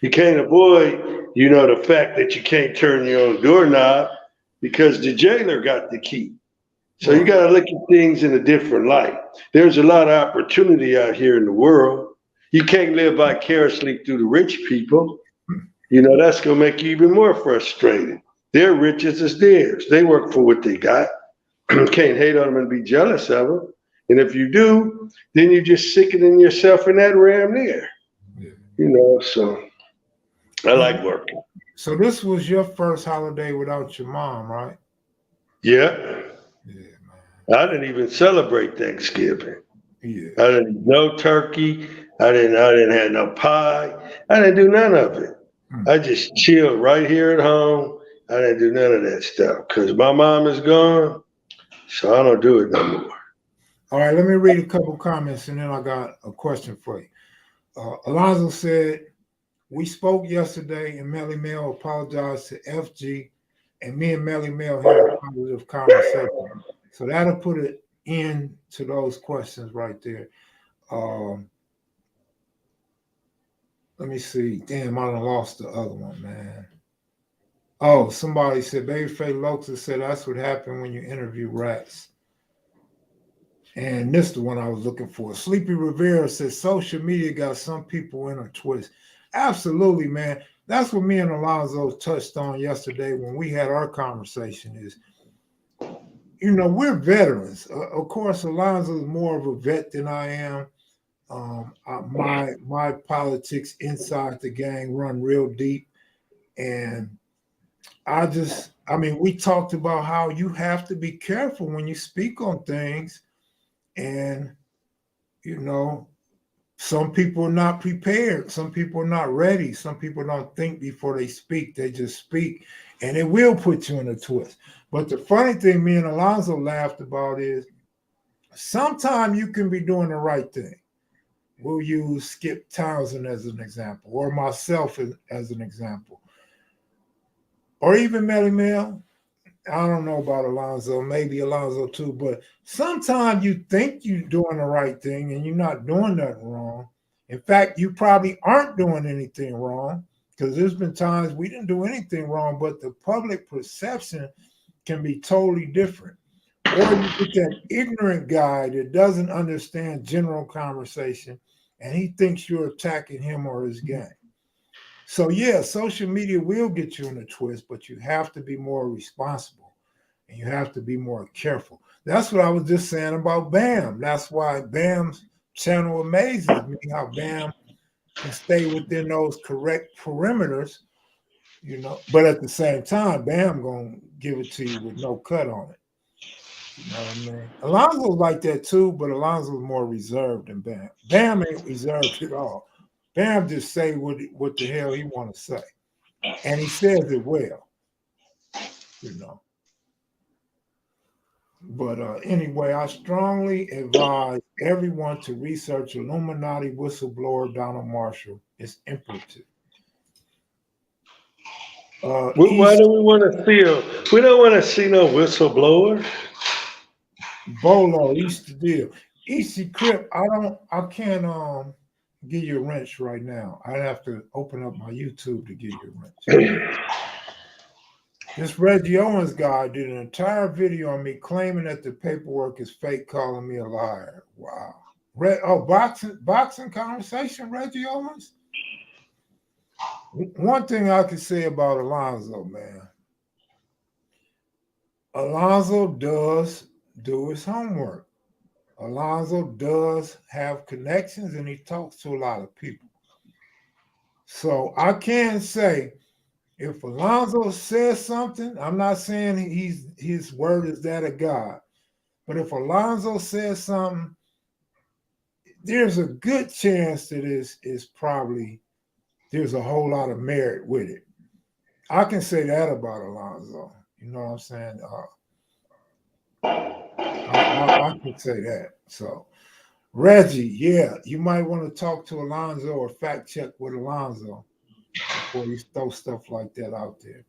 You can't avoid, you know, the fact that you can't turn your own doorknob because the jailer got the key. So you got to look at things in a different light. There's a lot of opportunity out here in the world. You can't live vicariously through the rich people. You know, that's going to make you even more frustrated. Their riches is theirs. They work for what they got. Can't hate on them and be jealous of them. And if you do, then you're just sickening yourself in that ram there. You know, so I like working. So this was your first holiday without your mom, right? Yeah. Yeah, I didn't even celebrate Thanksgiving. yeah. I didn't no turkey. I didn't have no pie. I didn't do none of it. I just chilled right here at home. I didn't do none of that stuff because my mom is gone, so I don't do it no more. All right, let me read a couple comments and then I got a question for you. Alonzo said, we spoke yesterday and Melly Mel apologized to FG and me and Melly Mel had a positive conversation. So that'll put an end to those questions right there. Let me see. Damn, I done lost the other one, man. Oh, somebody said Babyface Loxa said that's what happened when you interview rats. And this is the one I was looking for. Sleepy Rivera says social media got some people in a twist. Absolutely, man. That's what me and Alonzo touched on yesterday when we had our conversation is, you know, we're veterans. Of course, Alonzo is more of a vet than I am. My politics inside the gang run real deep. And I mean, we talked about how you have to be careful when you speak on things. And, you know, some people are not prepared. Some people are not ready. Some people don't think before they speak. They just speak. And it will put you in a twist. But the funny thing me and Alonzo laughed about is sometimes you can be doing the right thing. We'll use Skip Townsend as an example, or myself as an example. Or even Melly Mel. I don't know about Alonzo, maybe Alonzo too, but sometimes you think you're doing the right thing and you're not doing nothing wrong. In fact, you probably aren't doing anything wrong because there's been times we didn't do anything wrong, but the public perception can be totally different. Or you get that ignorant guy that doesn't understand general conversation and he thinks you're attacking him or his game. So, yeah, social media will get you in a twist, but you have to be more responsible and you have to be more careful. That's what I was just saying about Bam. That's why Bam's channel amazes me, how Bam can stay within those correct perimeters, but at the same time, Bam gonna give it to you with no cut on it. You know what I mean? Alonzo's like that too, but Alonzo's more reserved than Bam. Bam ain't reserved at all. Bam just say what the hell he want to say, and he says it well. But anyway, I strongly advise everyone to research Illuminati whistleblower Donald Marshall. It's imperative. Why do we want to see we don't want to see no whistleblower. Bolo, Easter deal. Easy Crip, I can't give you a wrench right now. I'd have to open up my YouTube to give you a wrench. This Reggie Owens guy did an entire video on me claiming that the paperwork is fake, calling me a liar. Wow. Boxing conversation, Reggie Owens? One thing I can say about Alonzo, man. Alonzo does do his homework. Alonzo does have connections and he talks to a lot of people. So I can say if Alonzo says something, I'm not saying his word is that of God, but if Alonzo says something, there's a good chance that is probably there's a whole lot of merit with it. I can say that about Alonzo. You know what I'm saying? I can say that. So Reggie, yeah, you might want to talk to Alonzo or fact check with Alonzo before you throw stuff like that out there.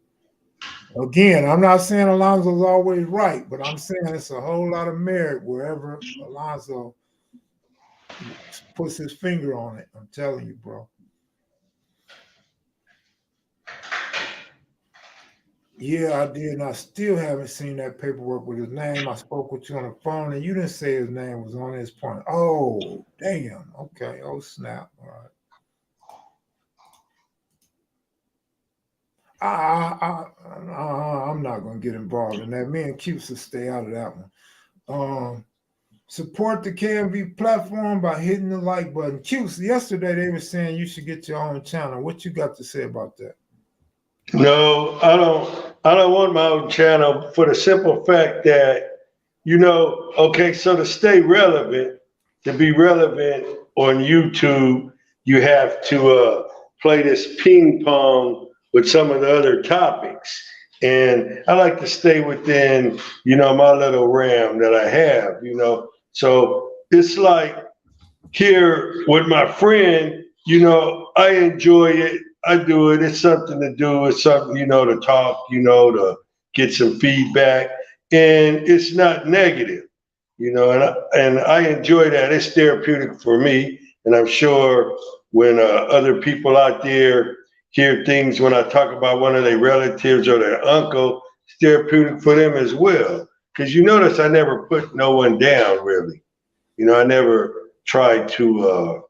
Again, I'm not saying Alonzo's always right, but I'm saying it's a whole lot of merit wherever Alonzo puts his finger on it. I'm telling you, bro. Yeah, I did, and I still haven't seen that paperwork with his name. I spoke with you on the phone, and you didn't say his name was on his point. Oh, damn. Okay. Oh, snap. All right. I'm not going to get involved in that. Me and Cupes will stay out of that one. Support the KMV platform by hitting the like button. Cupes, yesterday they were saying you should get your own channel. What you got to say about that? No, I don't. I don't want my own channel for the simple fact that okay, so to stay relevant, to be relevant on YouTube, you have to play this ping pong with some of the other topics. And I like to stay within, my little RAM that I have. So it's like here with my friend, I enjoy it. I do it. It's something to do. It's something, to talk, to get some feedback. And it's not negative, and I enjoy that. It's therapeutic for me. And I'm sure when other people out there hear things when I talk about one of their relatives or their uncle, it's therapeutic for them as well. Because you notice I never put no one down, really. I never tried to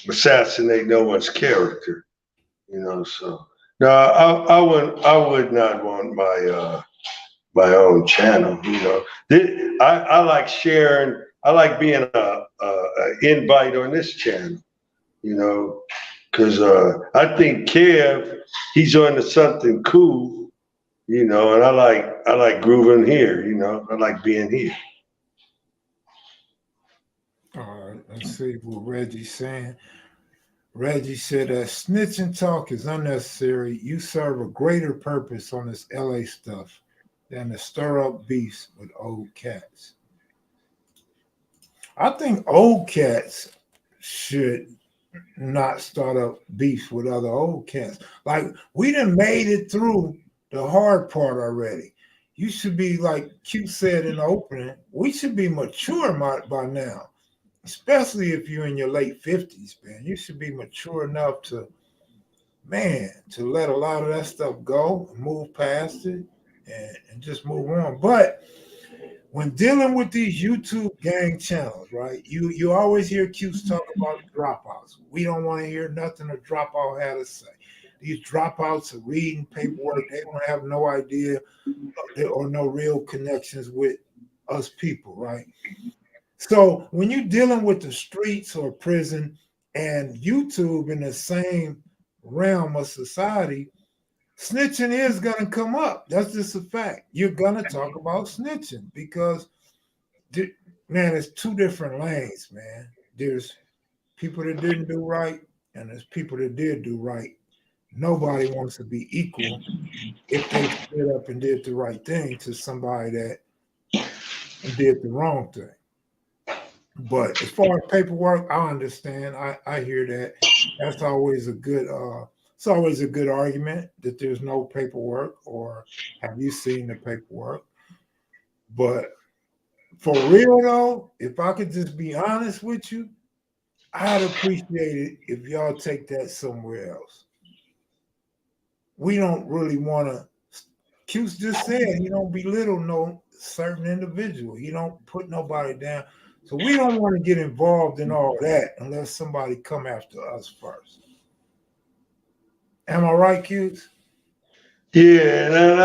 assassinate no one's character. So no, I would not want my own channel. I like sharing. I like being a invite on this channel. Because I think Kev, he's on to something cool. And I like grooving here. I like being here. All right, let's see what Reggie's saying. Reggie said that snitching talk is unnecessary. You serve a greater purpose on this LA stuff than to stir up beefs with old cats. I think old cats should not start up beefs with other old cats. Like, we done made it through the hard part already. You should be, like Q said in the opening, we should be mature by now. Especially if you're in your late 50s, man. You should be mature enough to let a lot of that stuff go, move past it, and just move on. But when dealing with these YouTube gang channels, right? You always hear Q's talk about dropouts. We don't want to hear nothing a dropout had to say. These dropouts are reading paperwork. They don't have no idea or no real connections with us people, right? So when you're dealing with the streets or prison and YouTube in the same realm of society, snitching is going to come up. That's just a fact. You're going to talk about snitching because, man, it's two different lanes, man. There's people that didn't do right, and there's people that did do right. Nobody wants to be equal if they stood up and did the right thing to somebody that did the wrong thing. But as far as paperwork, I understand. I hear that. That's always a good it's always a good argument that there's no paperwork or have you seen the paperwork? But for real though, if I could just be honest with you, I'd appreciate it if y'all take that somewhere else. We don't really want to. Cuse just said he don't belittle no certain individual. He don't put nobody down. So we don't want to get involved in all that unless somebody come after us first. Am I right, Cuse? Yeah, and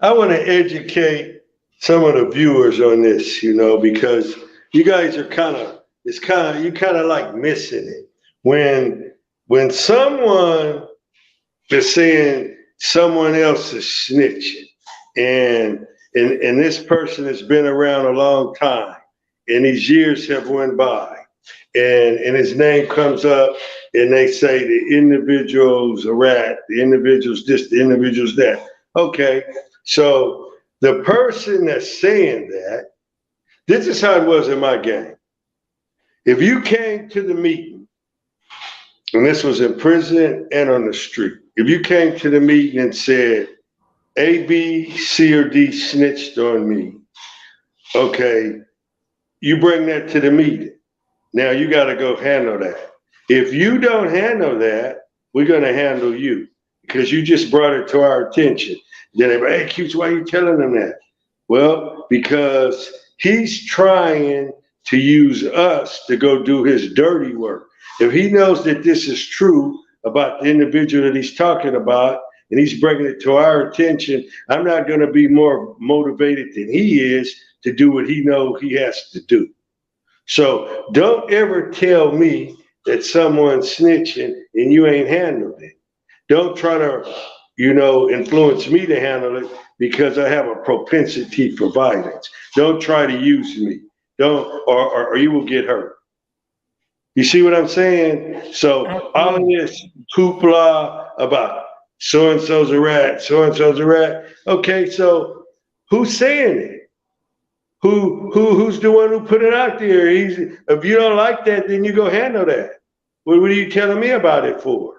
I want to educate some of the viewers on this, because you guys are you kind of like missing it. When someone is saying someone else is snitching, and this person has been around a long time, and these years have went by, and his name comes up, and they say the individual's a rat, the individual's this, the individual's that. Okay, so the person that's saying that, this is how it was in my game. If you came to the meeting, and this was in prison and on the street, if you came to the meeting and said, A, B, C, or D snitched on me, okay, you bring that to the meeting. Now you got to go handle that. If you don't handle that, we're going to handle you because you just brought it to our attention. Then they go, hey, Cutes, why are you telling them that? Well, because he's trying to use us to go do his dirty work. If he knows that this is true about the individual that he's talking about, and he's bringing it to our attention, I'm not going to be more motivated than he is to do what he knows he has to do. So don't ever tell me that someone's snitching and you ain't handled it. Don't try to, influence me to handle it because I have a propensity for violence. Don't try to use me. Don't, or you will get hurt. You see what I'm saying? So all of this hoopla about so-and-so's a rat, so-and-so's a rat. Okay, so who's saying it? Who's the one who put it out there? If you don't like that, then you go handle that. What are you telling me about it for?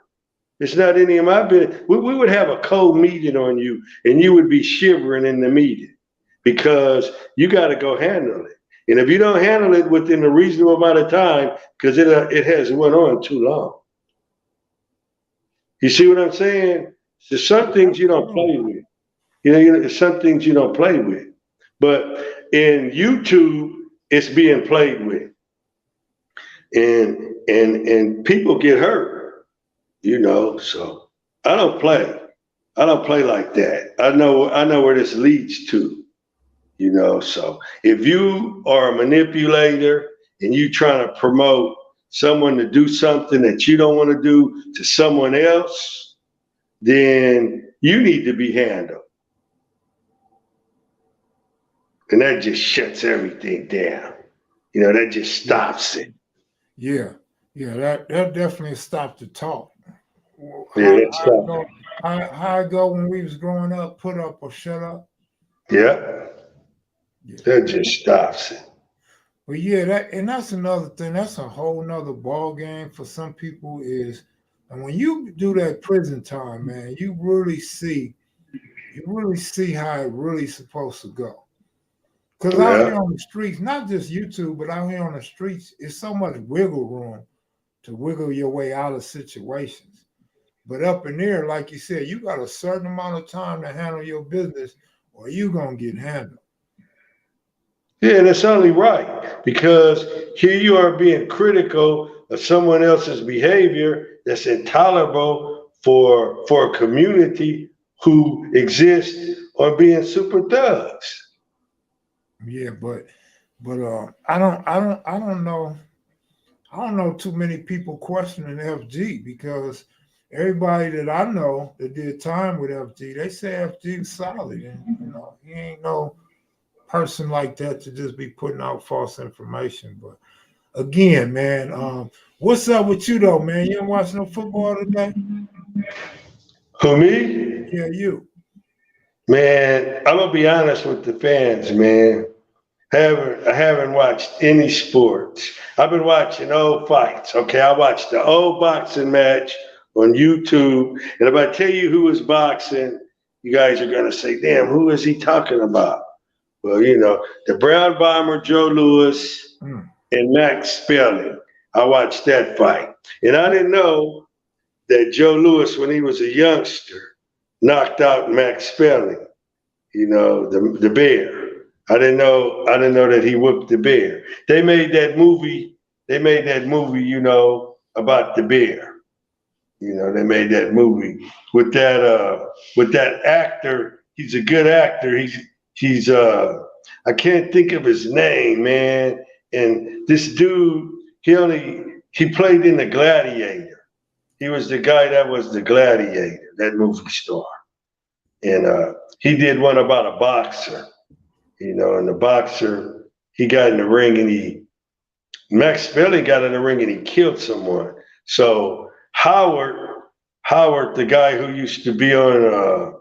It's not any of my business. We would have a cold meeting on you, and you would be shivering in the meeting because you got to go handle it. And if you don't handle it within a reasonable amount of time, because it has went on too long. You see what I'm saying? There's some things you don't play with. There's some things you don't play with. But in YouTube, it's being played with, and people get hurt, So I don't play. I don't play like that. I know where this leads to, So if you are a manipulator and you trying to promote someone to do something that you don't want to do to someone else, then you need to be handled. And that just shuts everything down. That just stops it. Yeah. That definitely stopped the talk. How it go when we was growing up? Put up or shut up. Yeah. That just stops it. But yeah, that's another thing. That's a whole nother ball game for some people. And when you do that prison time, man, you really see how it really supposed to go. Because out here on the streets, not just YouTube, but out here on the streets, it's so much wiggle room to wiggle your way out of situations. But up in there, like you said, you got a certain amount of time to handle your business or you going to get handled. Yeah, and it's only right because here you are being critical of someone else's behavior that's intolerable for a community who exists on being super thugs. Yeah, but I don't know. I don't know too many people questioning FG because everybody that I know that did time with FG, they say FG is solid, and he ain't no person like that to just be putting out false information. But again, man, what's up with you though, man? You ain't watching no football today? Who me? Yeah, you. Man, I'm gonna be honest with the fans, man. I haven't watched any sports. I've been watching old fights. Okay, I watched the old boxing match on YouTube, and if I tell you who was boxing, you guys are gonna say, "Damn, who is he talking about?" Well, the Brown Bomber Joe Louis Mm. and Max Spelling. I watched that fight, and I didn't know that Joe Louis, when he was a youngster, knocked out Max Spelling. The bear. I didn't know that he whooped the bear. They made that movie. They made that movie, about the bear. They made that movie with that actor. He's a good actor. He's I can't think of his name, man. And this dude, he played in the Gladiator. He was the guy that was the Gladiator, that movie star. And he did one about a boxer, and the boxer, he got in the ring and Max Spelling got in the ring and he killed someone. So Howard, the guy who used to be on,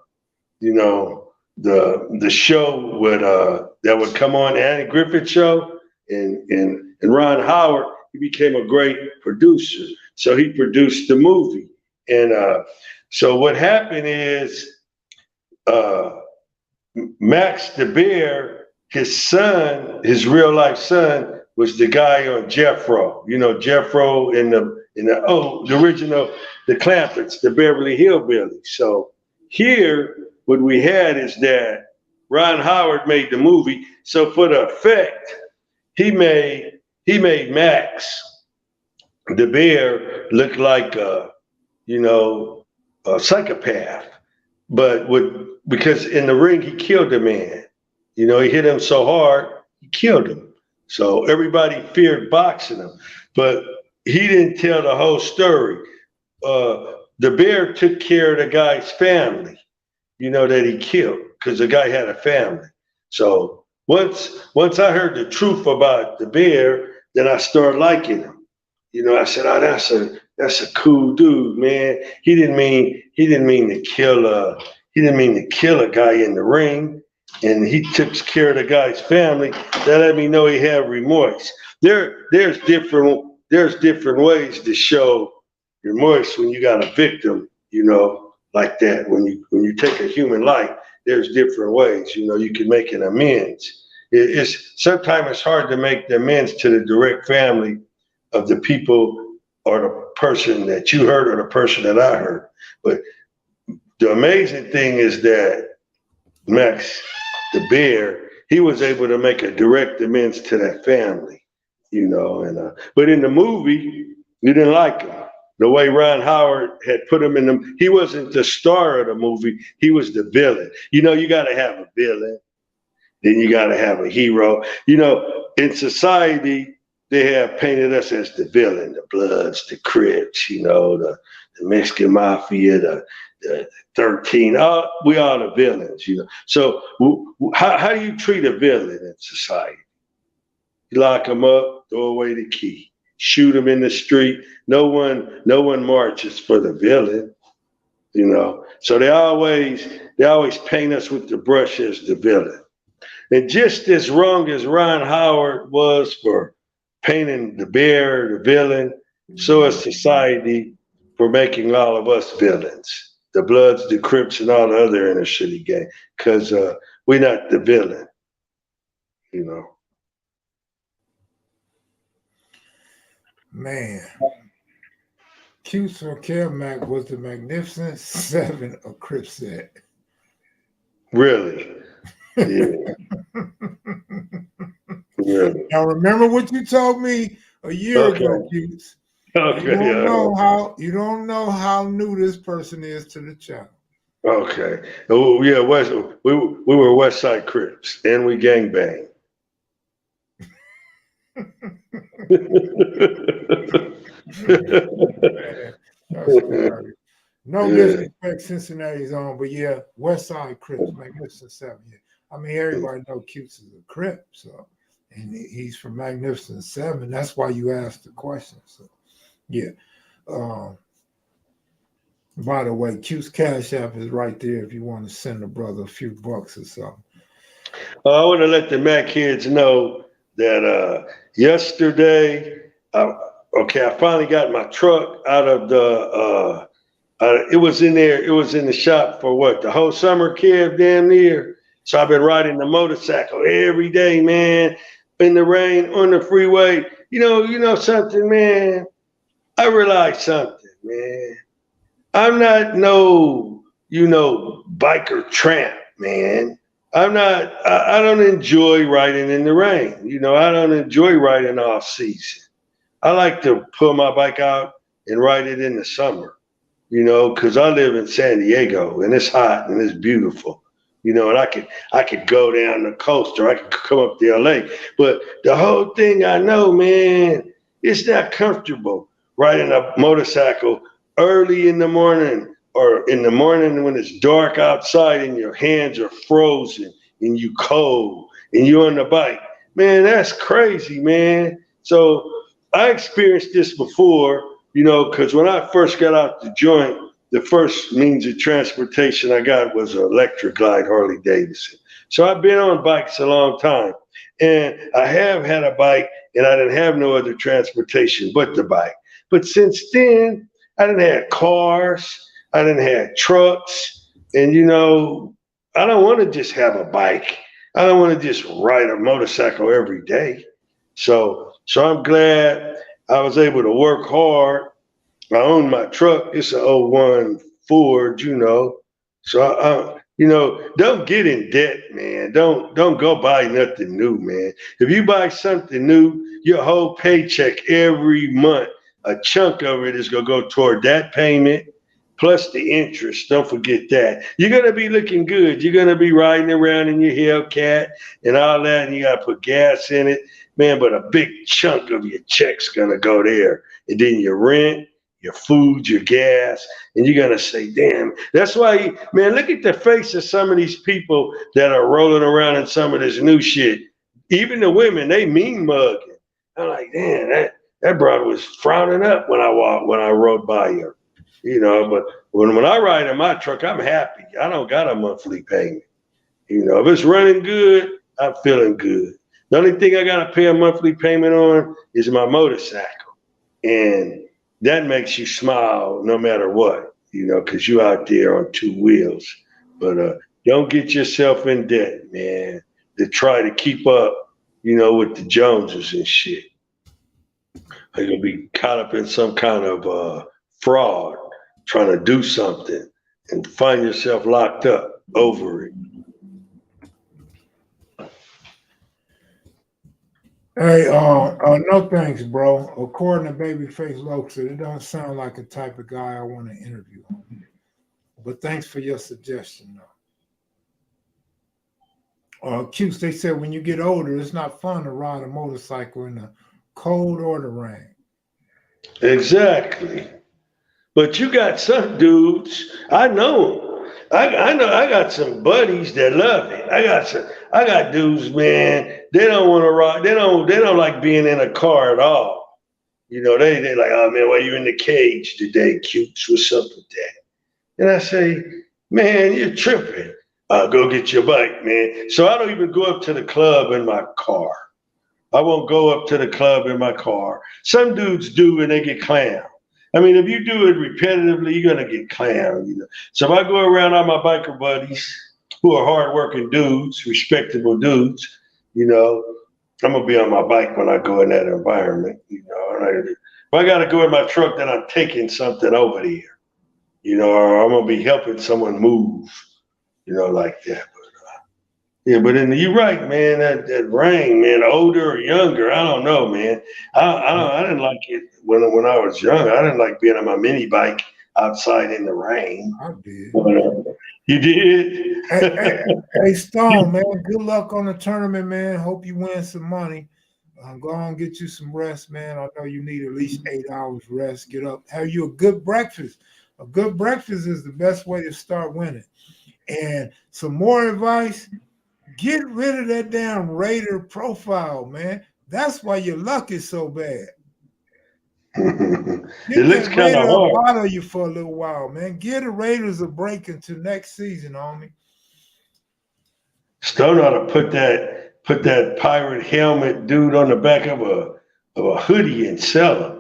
the show that would come on, Andy Griffith show, and Ron Howard, he became a great producer. So he produced the movie. And so what happened is, uh, Max the Bear, his son, his real life son, was the guy on Jeffro. Jeffro the original, the Clampetts, the Beverly Hillbillies. So here, what we had is that Ron Howard made the movie. So for the effect, he made Max the Bear look like a psychopath, but because in the ring he killed a man. He hit him so hard he killed him. So everybody feared boxing him, but he didn't tell the whole story. The bear took care of the guy's family, that he killed, because the guy had a family. So once I heard the truth about the bear, then I started liking him. I said, "Oh, that's a cool dude, man. He didn't mean to kill a guy in the ring, and he took care of the guy's family. That let me know he had remorse. There's different ways to show remorse when you got a victim, like that. When you take a human life, there's different ways. You can make an amends. It's sometimes it's hard to make the amends to the direct family of the people or the person that you hurt or the person that I hurt. But the amazing thing is that Max, the bear, he was able to make a direct amends to that family, And but in the movie, you didn't like him. The way Ron Howard had put him he wasn't the star of the movie. He was the villain. You got to have a villain. Then you got to have a hero. In society, they have painted us as the villain, the Bloods, the Crips, the Mexican Mafia, the 13. We are the villains, So how do you treat a villain in society? You lock them up, throw away the key, shoot them in the street. No one marches for the villain, So they always paint us with the brush as the villain. And just as wrong as Ron Howard was for painting the bear, the villain, so is society for making all of us villains. The Bloods, the Crips, and all the other inner city gang. Because we're not the villain, you know. Man, Q's for Kevmac was the Magnificent Seven of Really. Yeah. Really? Now remember what you told me a year ago, Okay. Keats. Okay. You don't know how new this person is to the channel. Okay. Oh yeah, we were West Side Crips and we gang bang. Man, that's hilarious. No Yeah. disrespect, Cincinnati's on, but yeah, West Side Crips, Magnificent Seven. Yeah. I mean, everybody know Cutes is a Crip, so and he's from Magnificent Seven. That's why you asked the question. So yeah. Um, by the way, Q's Cash App is right there if you want to send a brother a few bucks or something. I want to let the Mac kids know that yesterday, okay, I finally got my truck out of it was in there, it was in the shop for what, the whole summer, Kev, damn near. So I've been riding the motorcycle every day, man, in the rain, on the freeway. You know something, man? I realized something, man. I'm not no, biker tramp, man. I don't enjoy riding in the rain. I don't enjoy riding off season. I like to pull my bike out and ride it in the summer, because I live in San Diego and it's hot and it's beautiful, and I could go down the coast or I could come up to LA. But the whole thing I know, man, it's not comfortable riding a motorcycle early in the morning or in the morning when it's dark outside and your hands are frozen and you cold and you're on the bike. Man, that's crazy, man. So I experienced this before, because when I first got out the joint, the first means of transportation I got was an electric glide Harley Davidson. So I've been on bikes a long time. And I have had a bike and I didn't have no other transportation but the bike. But since then, I didn't have cars, I didn't have trucks, and I don't want to just have a bike. I don't want to just ride a motorcycle every day. So I'm glad I was able to work hard. I own my truck. It's an '01 Ford, So don't get in debt, man. Don't go buy nothing new, man. If you buy something new, your whole paycheck every month, a chunk of it is gonna go toward that payment plus the interest. Don't forget that. You're gonna be looking good. You're gonna be riding around in your Hellcat and all that, and you gotta put gas in it, man. But a big chunk of your check's gonna go there, and then your rent, your food, your gas, and you're gonna say, damn. That's why, man, look at the face of some of these people that are rolling around in some of this new shit. Even the women, they mean mugging. I'm like, damn, that brother was frowning up when I rode by her. But when I ride in my truck, I'm happy. I don't got a monthly payment. If it's running good, I'm feeling good. The only thing I gotta pay a monthly payment on is my motorcycle. And that makes you smile no matter what, because you're out there on two wheels. But don't get yourself in debt, man, to try to keep up, with the Joneses and shit. You're gonna be caught up in some kind of fraud, trying to do something, and find yourself locked up over it. Hey, no thanks, bro. According to Babyface Loxa, it don't sound like the type of guy I want to interview. But thanks for your suggestion, though. Cuse, they said when you get older, it's not fun to ride a motorcycle in the cold or the rain. Exactly. But you got some dudes, I know 'em. I know I got some buddies that love it. I got dudes, man, they don't want to ride, they don't like being in a car at all. They like, oh man, why you in the cage today, cutes? What's up with that? And I say, man, you're tripping. Go get your bike, man. So I don't even go up to the club in my car. I won't go up to the club in my car. Some dudes do and they get clowned. I mean, if you do it repetitively, you're gonna get clowned. So if I go around all my biker buddies who are hardworking dudes, respectable dudes, I'm gonna be on my bike when I go in that environment. If I gotta go in my truck, then I'm taking something over there. Or I'm gonna be helping someone move, like that. Yeah, but you're right, man. That rain, man, older or younger, I don't know, man. I didn't like it when I was young. I didn't like being on my mini bike outside in the rain. I did. But, you Hey, did? hey, hey, Stone, man. Good luck on the tournament, man. Hope you win some money. Go on, get you some rest, man. I know you need at least 8 hours rest. Get up, have you a good breakfast. A good breakfast is the best way to start winning. And some more advice: get rid of that damn Raider profile, man. That's why your luck is so bad. It Get looks that kind of Raider up hard. out of you for a little while, man. Give the Raiders a break until next season, homie. Stone ought to put that pirate helmet dude on the back of a hoodie and sell him.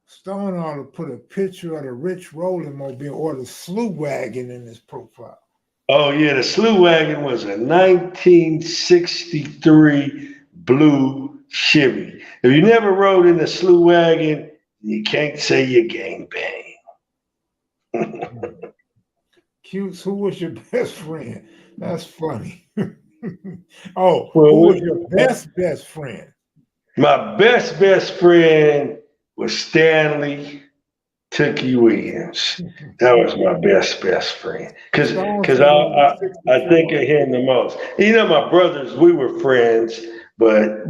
Stone ought to put a picture of the Rich Rolling Mobile or the Slew Wagon in his profile. Oh yeah, the Slew Wagon was a 1963 blue Chevy. If you never rode in the Slew Wagon, you can't say you gang bang. Cutes, who was your best friend? That's funny. Oh, Well, who was your best friend? my best friend was Stanley Tookie Williams. That was my best friend. Stone Cause said he was I think 64. of him the most. You know, my brothers, we were friends, but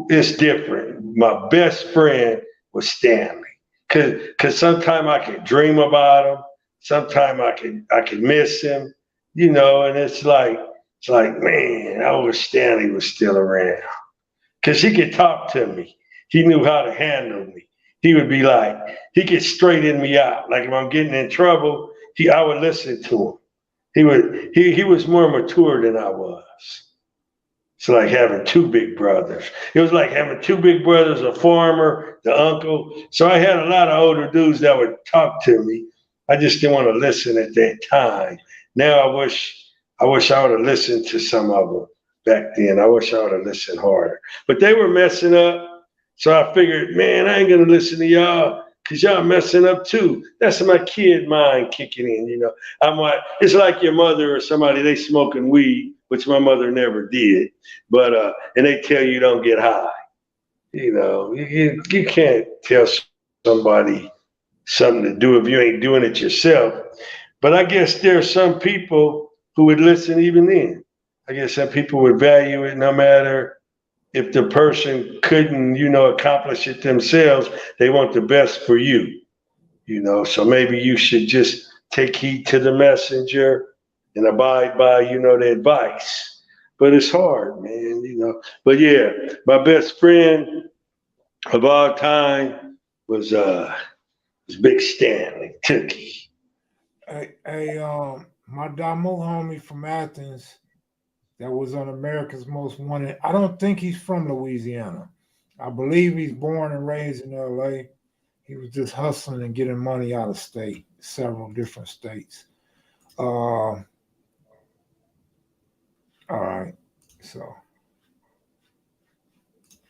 it's different. My best friend was Stanley. Cause sometimes I could dream about him. Sometimes I could miss him, you know, and it's like, man, I wish Stanley was still around. Cause he could talk to me. He knew how to handle me. He would be like, he could straighten me out. Like if I'm getting in trouble, I would listen to him. He was more mature than I was. It's like having two big brothers. It was like having two big brothers, a farmer, the uncle. So I had a lot of older dudes that would talk to me. I just didn't want to listen at that time. Now I wish I would have listened to some of them back then. I wish I would have listened harder. But they were messing up. So I figured, man, I ain't gonna listen to y'all because y'all messing up too. That's my kid mind kicking in, you know. I'm like, it's like your mother or somebody, they smoking weed, which my mother never did. But and they tell you don't get high. You know, you can't tell somebody something to do if you ain't doing it yourself. But I guess there are some people who would listen even then. I guess some people would value it no matter if the person couldn't, you know, accomplish it themselves. They want the best for you, you know. So maybe you should just take heed to the messenger and abide by, you know, the advice. But it's hard, man, you know. But yeah, my best friend of all time was Big Stanley Tookie. My Damu homie from Athens that was on America's Most Wanted. I don't think he's from Louisiana. I believe he's born and raised in LA. He was just hustling and getting money out of state, several different states. All right. So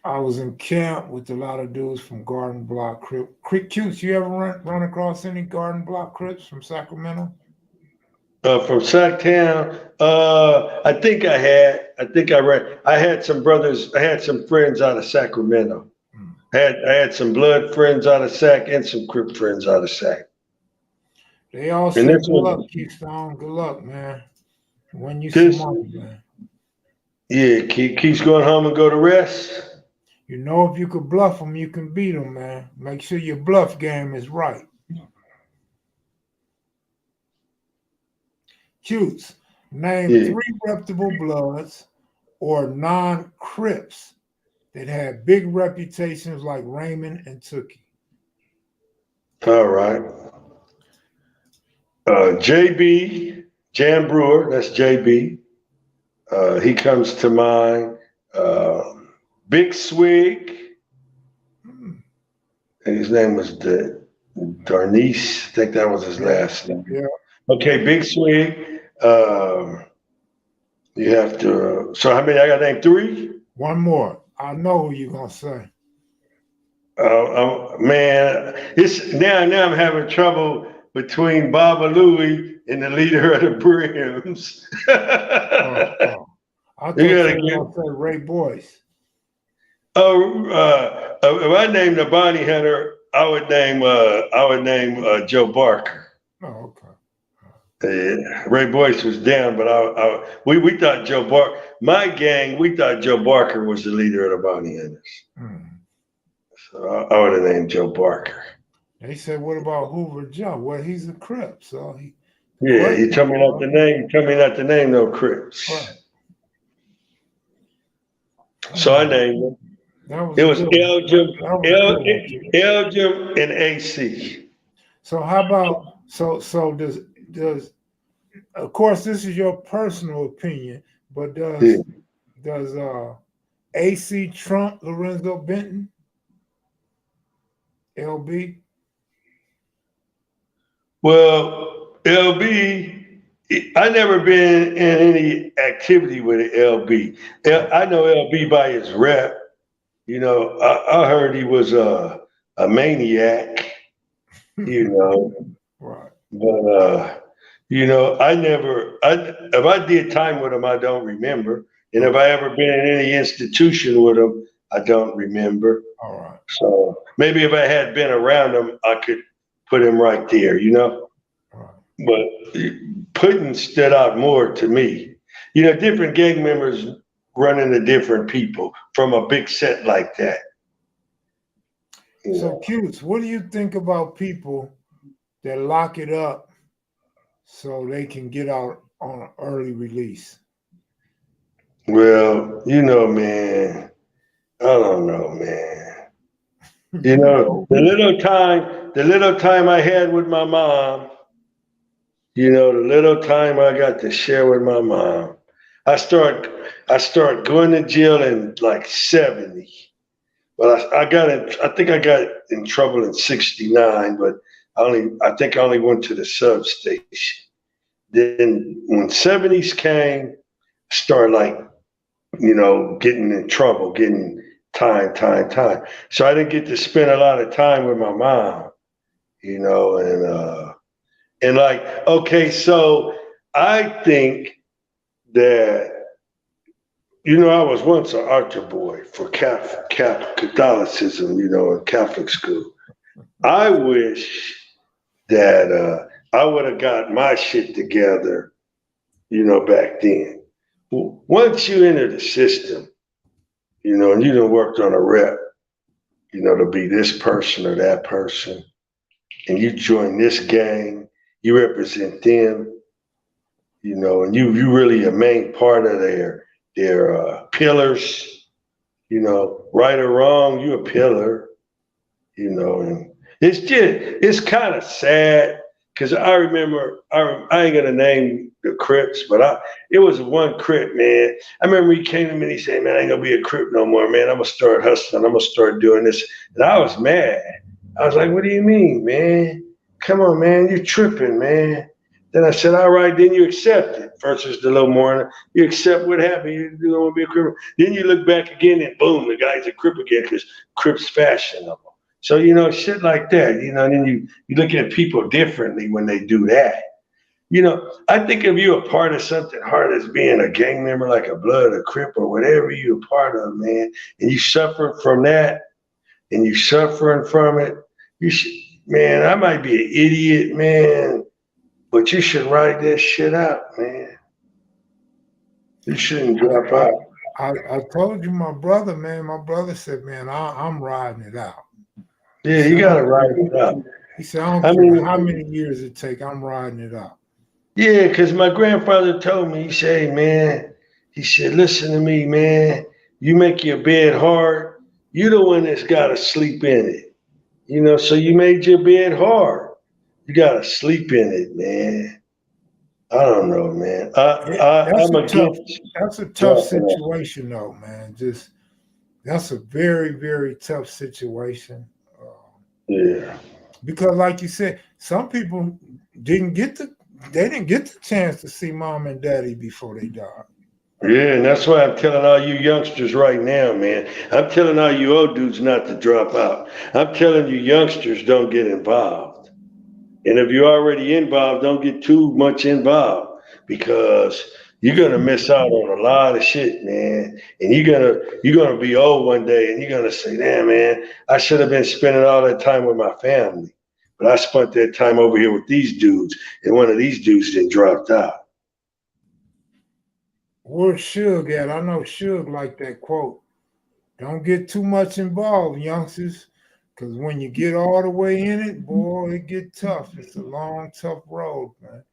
I was in camp with a lot of dudes from Garden Block Crip. Cutes, you ever run across any Garden Block Crips from Sacramento? From Sacktown, I think I had. I think I read. I had some brothers. I had some friends out of Sacramento. Hmm. I had some blood friends out of Sac and some Crip friends out of Sac. They all And say this good luck, was Keystone. Good luck, man. Win you some this. money, man. Yeah, keeps going home and go to rest. You know, if you could bluff them, you can beat them, man. Make sure your bluff game is right. Cutes, name Yeah. 3 reputable Bloods or non-Crips that had big reputations like Raymond and Tookie. All right. JB Jan Brewer. That's JB. He comes to mind. Big Swig. Hmm. And his name was Darnice. I think that was his Yeah, last name. yeah, Okay, yeah. Big Swig. You have to. So how many? I got to name three. One more. I know who you're gonna say. Man, it's now I'm having trouble between Baba Louie and the leader of the Brims. Oh, oh. I You thought gotta you were get. gonna say Ray Boyce. Oh, if I named the bounty hunter, I would name Joe Barker. Oh, okay. Yeah, Ray Boyce was down, but we thought Joe Barker. My gang, we thought Joe Barker was the leader of the bounty hunters. Hmm. So I would have named Joe Barker. They said, "What about Hoover Joe?" Well, he's a Crip, so the Yeah, you question told me not was to name. You told me not to name no Crips. right. So I Hmm. named them. That was It a was good one. Elgin, That was a good one, Q. Elgin, and AC. So how about so does of course this is your personal opinion, but Yeah. does AC Trump Lorenzo Benton LB? Well, LB, I never been in any activity with LB. Oh, I know LB by his rep. You know, I heard he was a maniac. You know, right. but I never. If I did time with him, I don't remember. And if Okay. I ever been in any institution with him, I don't remember. All right. So maybe if I had been around him, I could put him right there. All right. But Putin stood out more to me. Different gang members run into different people from a big set like that. So, Cutes, what do you think about people that lock it up so they can get out on an early release? Well, man, I don't know, man. You know, The little time I had with my mom, the little time I got to share with my mom, I start going to jail in like 70. Well, I think I got in trouble in 69, but I think I only went to the substation. Then when 70s came, I started like, getting in trouble, getting time. So I didn't get to spend a lot of time with my mom, and like, okay, so I think that, I was once an altar boy for Catholicism, in Catholic school. I wish that I would have got my shit together, back then. Once you enter the system, and you done worked on a rep, to be this person or that person, and you join this gang, you represent them, and you really a main part of their pillars, right or wrong, you a pillar, and it's kind of sad because I remember I ain't gonna name the Crips, but it was one Crip, man. I remember he came to me and he said, "Man, I ain't gonna be a Crip no more, man. I'm gonna start hustling. I'm gonna start doing this," and I was mad. I was like, "What do you mean, man? Come on, man, you're tripping, man." Then I said, "All right, then you accept it." First was the little morning. You accept what happened. You don't want to be a Crip. Then you look back again and boom, the guy's a Crip again because Crips fashion them. So, shit like that, then you look at people differently when they do that. I think if you're a part of something hard as being a gang member, like a blood, a crip, or whatever you're a part of, man, and you suffer from that, and you suffering from it, you should, man, I might be an idiot, man, but you should write that shit out, man. You shouldn't drop I, out. I told you my brother, man. My brother said, "Man, I'm riding it out." He Yeah, said, you "I gotta don't write care." it out. He said, "I don't I care how mean, many years it take. I'm riding it out." yeah, because my grandfather told me, he said, "Hey, man," he said, "listen to me, man. You make your bed hard. You the one that's got to sleep in it. So you made your bed hard. You got to sleep in it, man." I don't know, man. That's I'm a tough. against That's a tough dropping out. situation, though, man. Just that's a very, very tough situation. Yeah. Because, like you said, some people didn't get the they didn't get the chance to see mom and daddy before they died. Yeah, and that's why I'm telling all you youngsters right now, man. I'm telling all you old dudes not to drop out. I'm telling you youngsters don't get involved. And if you're already involved, don't get too much involved because You're gonna miss out on a lot of shit, man. And you're gonna be old one day, and you're gonna say, "Damn, man, I should have been spending all that time with my family, but I spent that time over here with these dudes, and one of these dudes then dropped out." Where's Suge at? I know Suge like that quote. Don't get too much involved, youngsters, because when you get all the way in it, boy, it get tough. It's a long, tough road, man.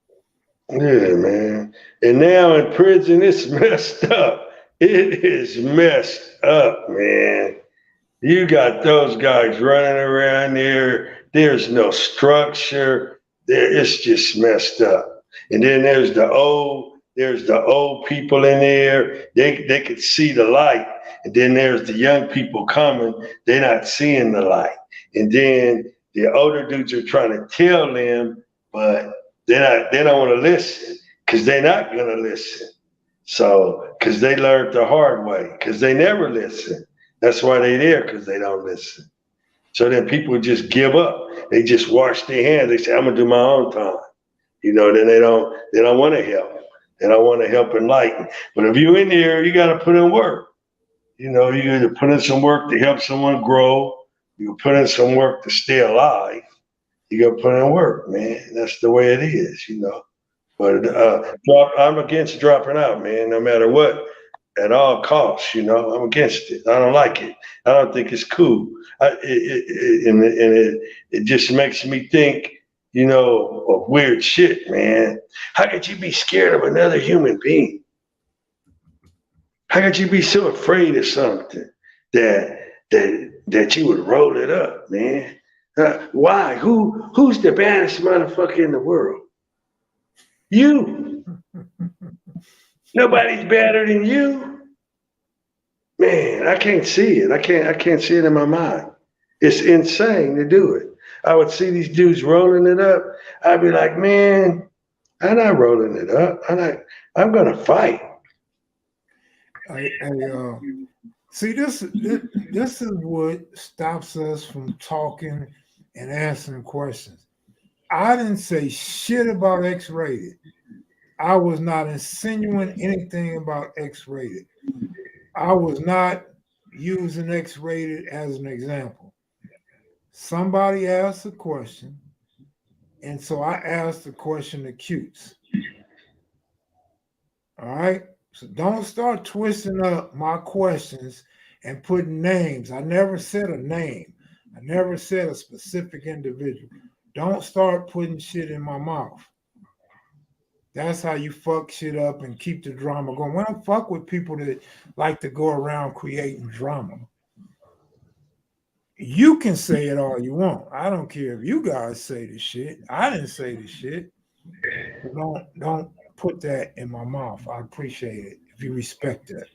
Yeah, man. And now in prison, it's messed up. It is messed up, man. You got those guys running around there. There's no structure. It's just messed up. And then there's the old people in there. They could see the light. And then there's the young people coming. They're not seeing the light. And then the older dudes are trying to tell them, but they don't want to listen because they're not gonna listen. So because they learned the hard way, because they never listen. That's why they there, because they don't listen. So then people just give up. They just wash their hands. They say, "I'm gonna do my own time." Then they don't want to help. They don't want to help enlighten. But if you're in there, you got to put in work. You either put in some work to help someone grow. You put in some work to stay alive. You got to put in work, man. That's the way it is. But I'm against dropping out, man. No matter what, at all costs. I'm against it. I don't like it. I don't think it's cool. And it just makes me think, of weird shit, man. How could you be scared of another human being? How could you be so afraid of something that that you would roll it up, man? Why? Who's the baddest motherfucker in the world? You. Nobody's better than you. Man, I can't see it. I can't see it in my mind. It's insane to do it. I would see these dudes rolling it up. I'd be like, man, I'm not rolling it up. I'm gonna fight. See, this is what stops us from talking and answering questions. I didn't say shit about X-rated. I was not insinuating anything about X-rated. I was not using X-rated as an example. Somebody asked a question, and so I asked the question to Cutes. All right? So don't start twisting up my questions and putting names. I never said a name. I never said a specific individual. Don't start putting shit in my mouth. That's how you fuck shit up and keep the drama going. We don't fuck with people that like to go around creating drama. You can say it all you want. I don't care if you guys say the shit. I didn't say the shit. Don't put that in my mouth. I appreciate it if you respect that.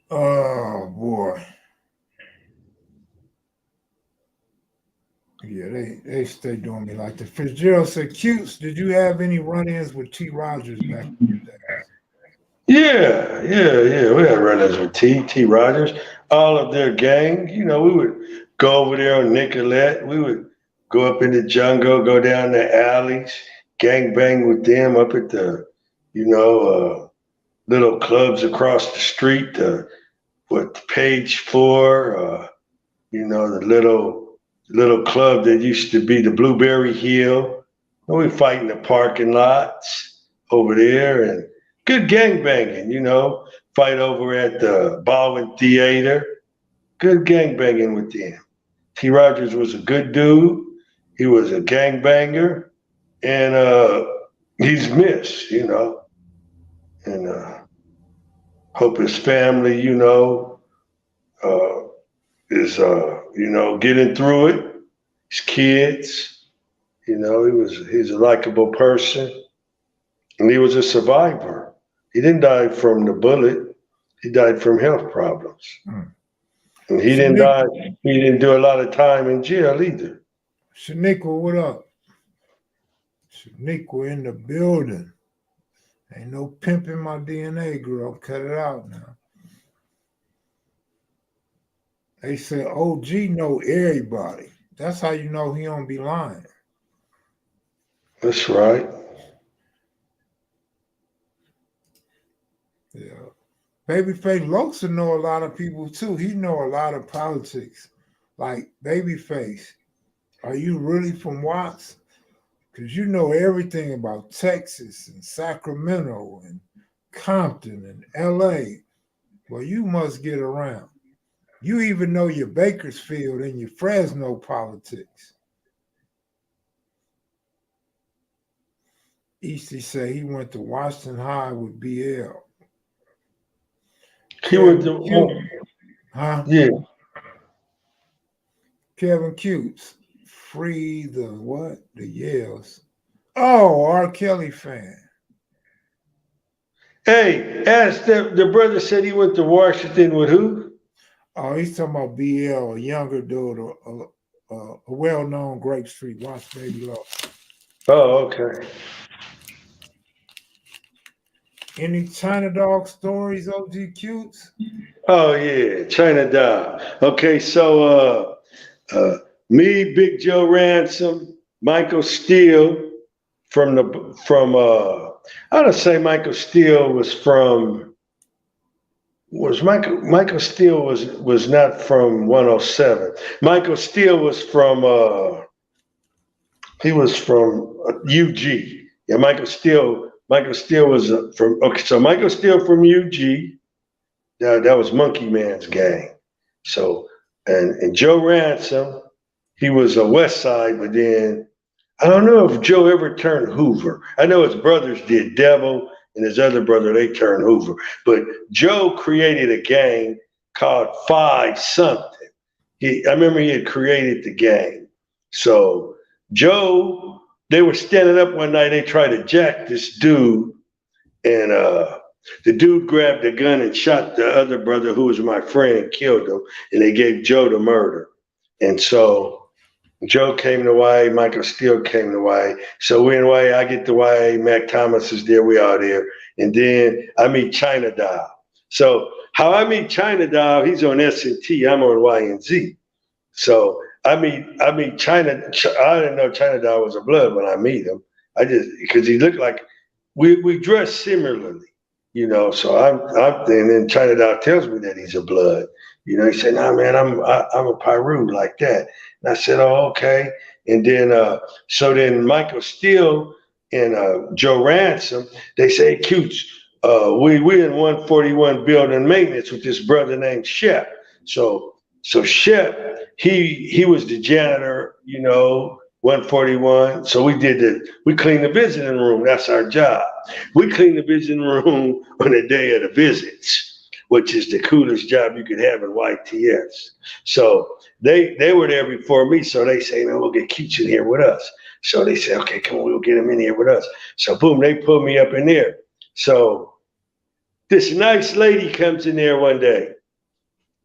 Oh boy. Yeah, they stay doing me like that. Fitzgerald said, Cutes, did you have any run-ins with T. Rogers back in the day? Yeah, yeah, yeah. We had runners with T. Rogers, all of their gang. We would go over there on Nicolette. We would go up in the jungle, go down the alleys, gang bang with them up at the, little clubs across the street. What Page Four? The little club that used to be the Blueberry Hill. And we fight in the parking lots over there and good gang banging. Fight over at the Baldwin Theater. Good gang banging with them. T. Rogers was a good dude. He was a gang banger, and he's missed. And hope his family, uh, is getting through it. His kids, he's a likable person, and he was a survivor. He didn't die from the bullet. He died from health problems. And he didn't die. He didn't do a lot of time in jail either. Shaniqua, what up? Shaniqua in the building. Ain't no pimping my DNA, girl. Cut it out now. They said OG know everybody. That's how you know he don't be lying. That's right. Yeah. Babyface Loxa know a lot of people too. He know a lot of politics. Like Babyface, are you really from Watts? Because you know everything about Texas and Sacramento and Compton and LA. Well, you must get around. You even know your Bakersfield and your Fresno politics. Easty say he went to Washington High with BL. He went Kevin to, Cute, huh? yeah. Kevin Cutes. Free the what? The yells. Oh, R. Kelly fan. Hey, ask the brother said he went to Washington with who? Oh, he's talking about BL, a younger dude, a well-known Grape Street. Watch Baby Love. Oh, okay. Any China dog stories, OG Cutes? Oh yeah, China Doll. Okay, so me, Big Joe Ransom, Michael Steele from I don't say Michael Steele was Michael Steele was not from 107. Michael Steele was from he was from UG. Yeah, Michael Steele was from okay. So Michael Steele from UG. That was Monkey Man's gang. So and Joe Ransom, he was a West Side, but then I don't know if Joe ever turned Hoover. I know his brothers did. Devil and his other brother, they turned Hoover. But Joe created a gang called Five Something. I remember he had created the gang. So Joe, they were standing up one night. They tried to jack this dude, and the dude grabbed a gun and shot the other brother, who was my friend, and killed him. And they gave Joe the murder. And so Joe came to YA, Michael Steele came to YA. So we in YA, I get to YA, Mac Thomas is there, we all there. And then I meet China Doll. So how I meet China Doll, he's on S&T, I'm on YNZ. So I meet China. I didn't know China Doll was a blood when I meet him. I just because he looked like we dress similarly, So and then China Doll tells me that he's a blood. He said, "Nah, man, I'm a Pyru like that." And I said, "Oh, okay." And then so then Michael Steele and Joe Ransom, they say, "Cutes, we in 141 building maintenance with this brother named Shep." So Shep, he was the janitor, 141. So we cleaned the visiting room. That's our job. We clean the visiting room on the day of the visits, which is the coolest job you could have in YTS. So they were there before me. So they say, "Man, we'll get Keach in here with us." So they say, "Okay, come on, we'll get him in here with us." So boom, they put me up in there. So this nice lady comes in there one day.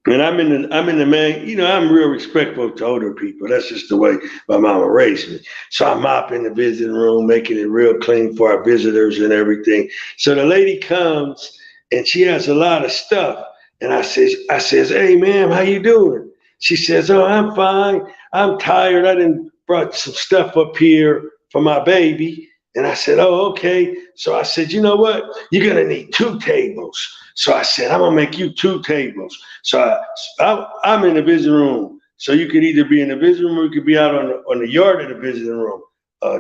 And I'm in the man, I'm real respectful to older people. That's just the way my mama raised me. So I'm mopping the visiting room, making it real clean for our visitors and everything. So the lady comes and she has a lot of stuff. And I says, "Hey ma'am, how you doing?" She says, "Oh, I'm fine. I'm tired. I done brought some stuff up here for my baby." And I said, "Oh, okay." So I said, "You know what? You're gonna need 2 tables." So I said, "I'm gonna make you 2 tables." So I'm in the visiting room. So you could either be in the visiting room or you could be out on the yard of the visiting room.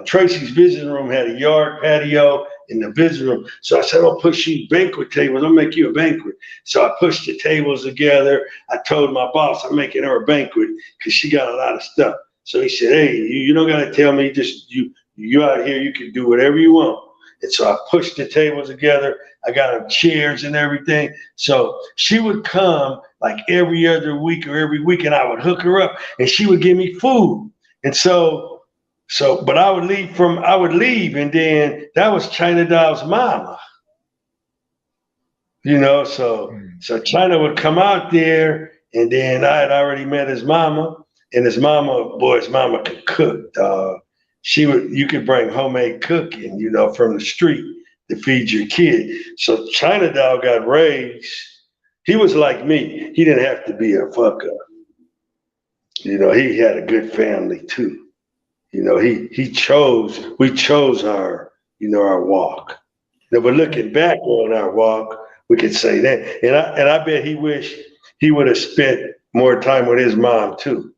Tracy's visiting room had a yard patio in the visiting room. So I said, "I'll push you banquet tables. I'll make you a banquet." So I pushed the tables together. I told my boss I'm making her a banquet because she got a lot of stuff. So he said, "Hey, you don't got to tell me. Just you out here. You can do whatever you want." And so I pushed the tables together. I got her chairs and everything. So she would come like every other week or every week, and I would hook her up, and she would give me food. And but I would leave, and then that was China Doll's mama. So China would come out there, and then I had already met his mama, and his mama could cook, dog. You could bring homemade cooking, from the street to feed your kid. So China Doll got raised. He was like me. He didn't have to be a fuck up. He had a good family too. We chose our walk. Now, but looking back on our walk, We could say that. And I bet he wished he would have spent more time with his mom too.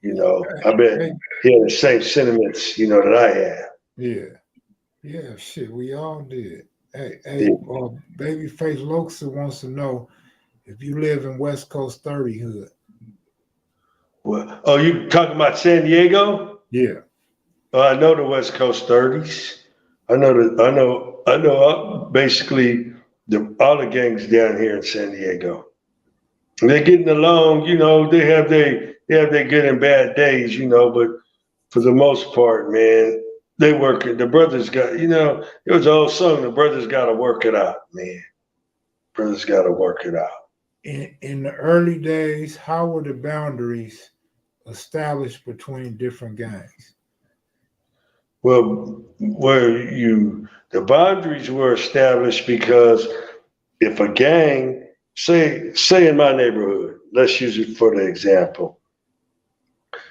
I bet Hey, he had the same sentiments, that I have. yeah, yeah, shit, we all did. Yeah. Babyface Loxa wants to know if you live in West Coast 30 hood. Well, oh, you talking about San Diego? Yeah. I know the West Coast 30s. I know basically all the gangs down here in San Diego. They're getting along, they have their good and bad days, but for the most part, man, they work it. The brothers got, it was an old song, the brothers got to work it out, man. Brothers got to work it out. In the early days, how were the boundaries established between different gangs? Well, the boundaries were established because if a gang, say in my neighborhood, let's use it for the example.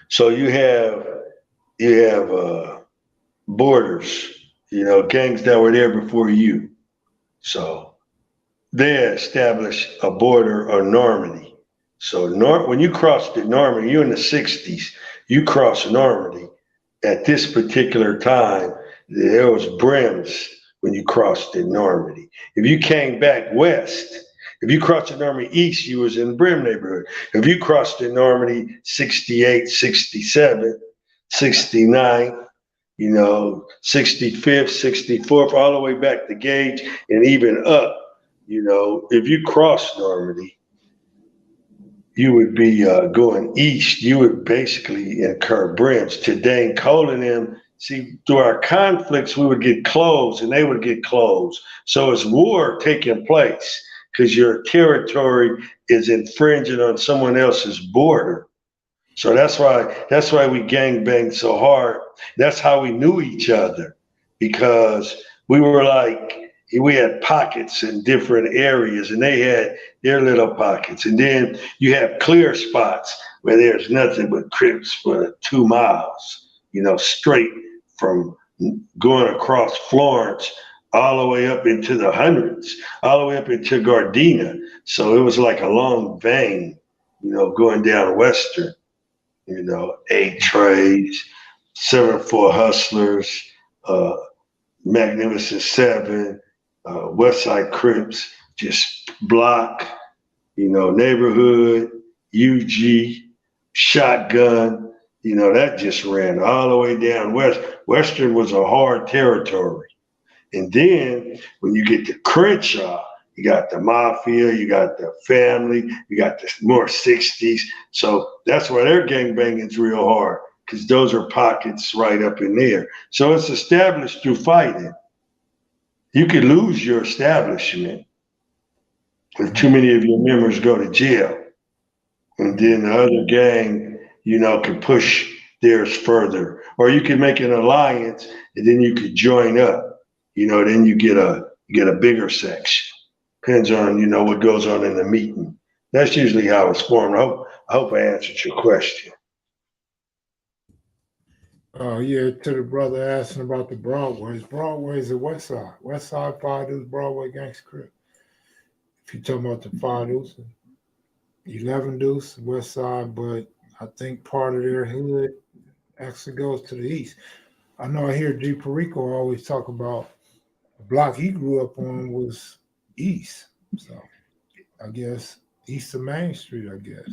So you have borders, gangs that were there before you. So they established a border or Normandy. So when you crossed the Normandy, you're in the 60s, you crossed Normandy. At this particular time, there was brims when you crossed in Normandy. If you came back west, if you crossed the Normandy east, you was in the Brim neighborhood. If you crossed the Normandy 68, 67, 69, 65th, 64th, all the way back to Gage and even up, if you crossed Normandy, you would be going east. You would basically incur brims. To Dane Cole and them, see, through our conflicts, we would get closed and they would get closed. So it's war taking place because your territory is infringing on someone else's border. So that's why we gang banged so hard. That's how we knew each other, because we were like, we had pockets in different areas and they had their little pockets. And then you have clear spots where there's nothing but Crips for 2 miles, straight from going across Florence all the way up into the hundreds, all the way up into Gardena. So it was like a long vein, going down Western, A Trays, 7-4 Hustlers, Magnificent Seven, Westside Crips, just block, neighborhood, UG, shotgun, that just ran all the way down west. Western was a hard territory. And then when you get to Crenshaw, you got the mafia, you got the family, you got the more 60s. So that's why their gangbanging's real hard, because those are pockets right up in there. So it's established through fighting. You could lose your establishment if too many of your members go to jail. And then the other gang, could push theirs further. Or you could make an alliance and then you could join up. Then you get a bigger section. Depends on, what goes on in the meeting. That's usually how it's formed. I hope I answered your question. Yeah, to the brother asking about the Broadways. Broadway's the West Side. West Side Five Deuce, Broadway Gangsta Crip. If you're talking about the Five Deuce, 11 Deuce, West Side, but I think part of their hood actually goes to the east. I know I hear D. Perico always talk about the block he grew up on was east. So I guess east of Main Street, I guess.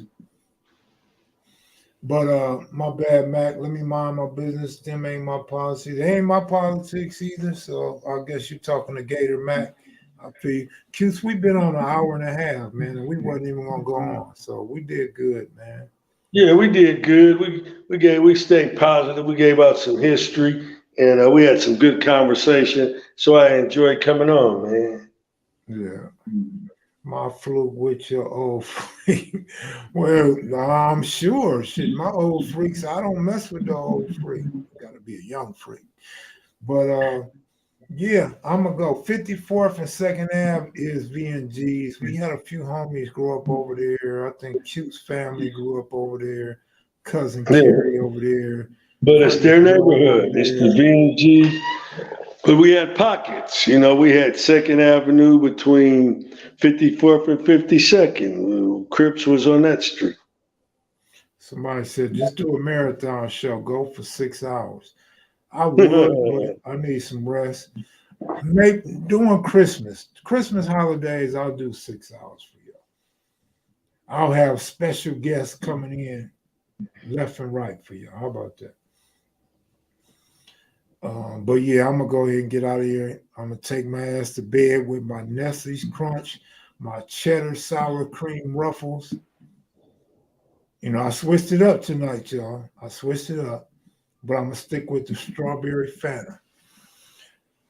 But my bad, Mac. Let me mind my business. Them ain't my policy. They ain't my politics either. So I guess you're talking to Gator Mac. I feel you. Cuse, we've been on an hour and a half, man, and we wasn't even gonna go on. So we did good, man. Yeah, we did good. We stayed positive. We gave out some history, and we had some good conversation. So I enjoyed coming on, man. Yeah. My fluke with your old freak. Well, I'm sure. Shit, my old freaks, I don't mess with the old freak. Gotta be a young freak. But yeah, I'm gonna go. 54th and 2nd Ave is VNG's. We had a few homies grow up over there. I think Cute's family grew up over there. Cousin Yeah. Carrie over there. But it's their neighborhood. It's the VNG. But we had pockets, we had 2nd Avenue between 54th and 52nd. Crips was on that street. Somebody said, just do a marathon show. Go for 6 hours. I would, but I need some rest. During Christmas holidays, I'll do 6 hours for you. I'll have special guests coming in left and right for you. How about that? But yeah, I'm gonna go ahead and get out of here. I'm gonna take my ass to bed with my Nestle's Crunch, my cheddar sour cream ruffles. I switched it up tonight, y'all. I switched it up, but I'm gonna stick with the strawberry Fanta.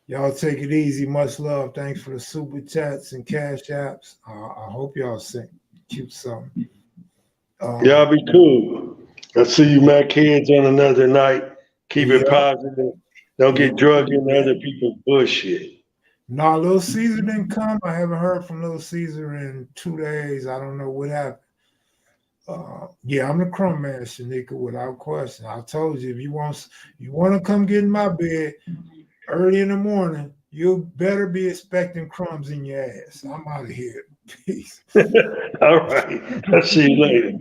Y'all take it easy. Much love. Thanks for the super chats and cash apps. I hope y'all sent cute something. Y'all be cool. I'll see you Mac Heads on another night. Keep it positive. Don't get drugged into other people's bullshit. No, Little Caesar didn't come. I haven't heard from Little Caesar in 2 days. I don't know what happened. I'm the crumb man, Shanika, without question. I told you, if you want to come get in my bed early in the morning, you better be expecting crumbs in your ass. I'm out of here. Peace. All right. I'll see you later.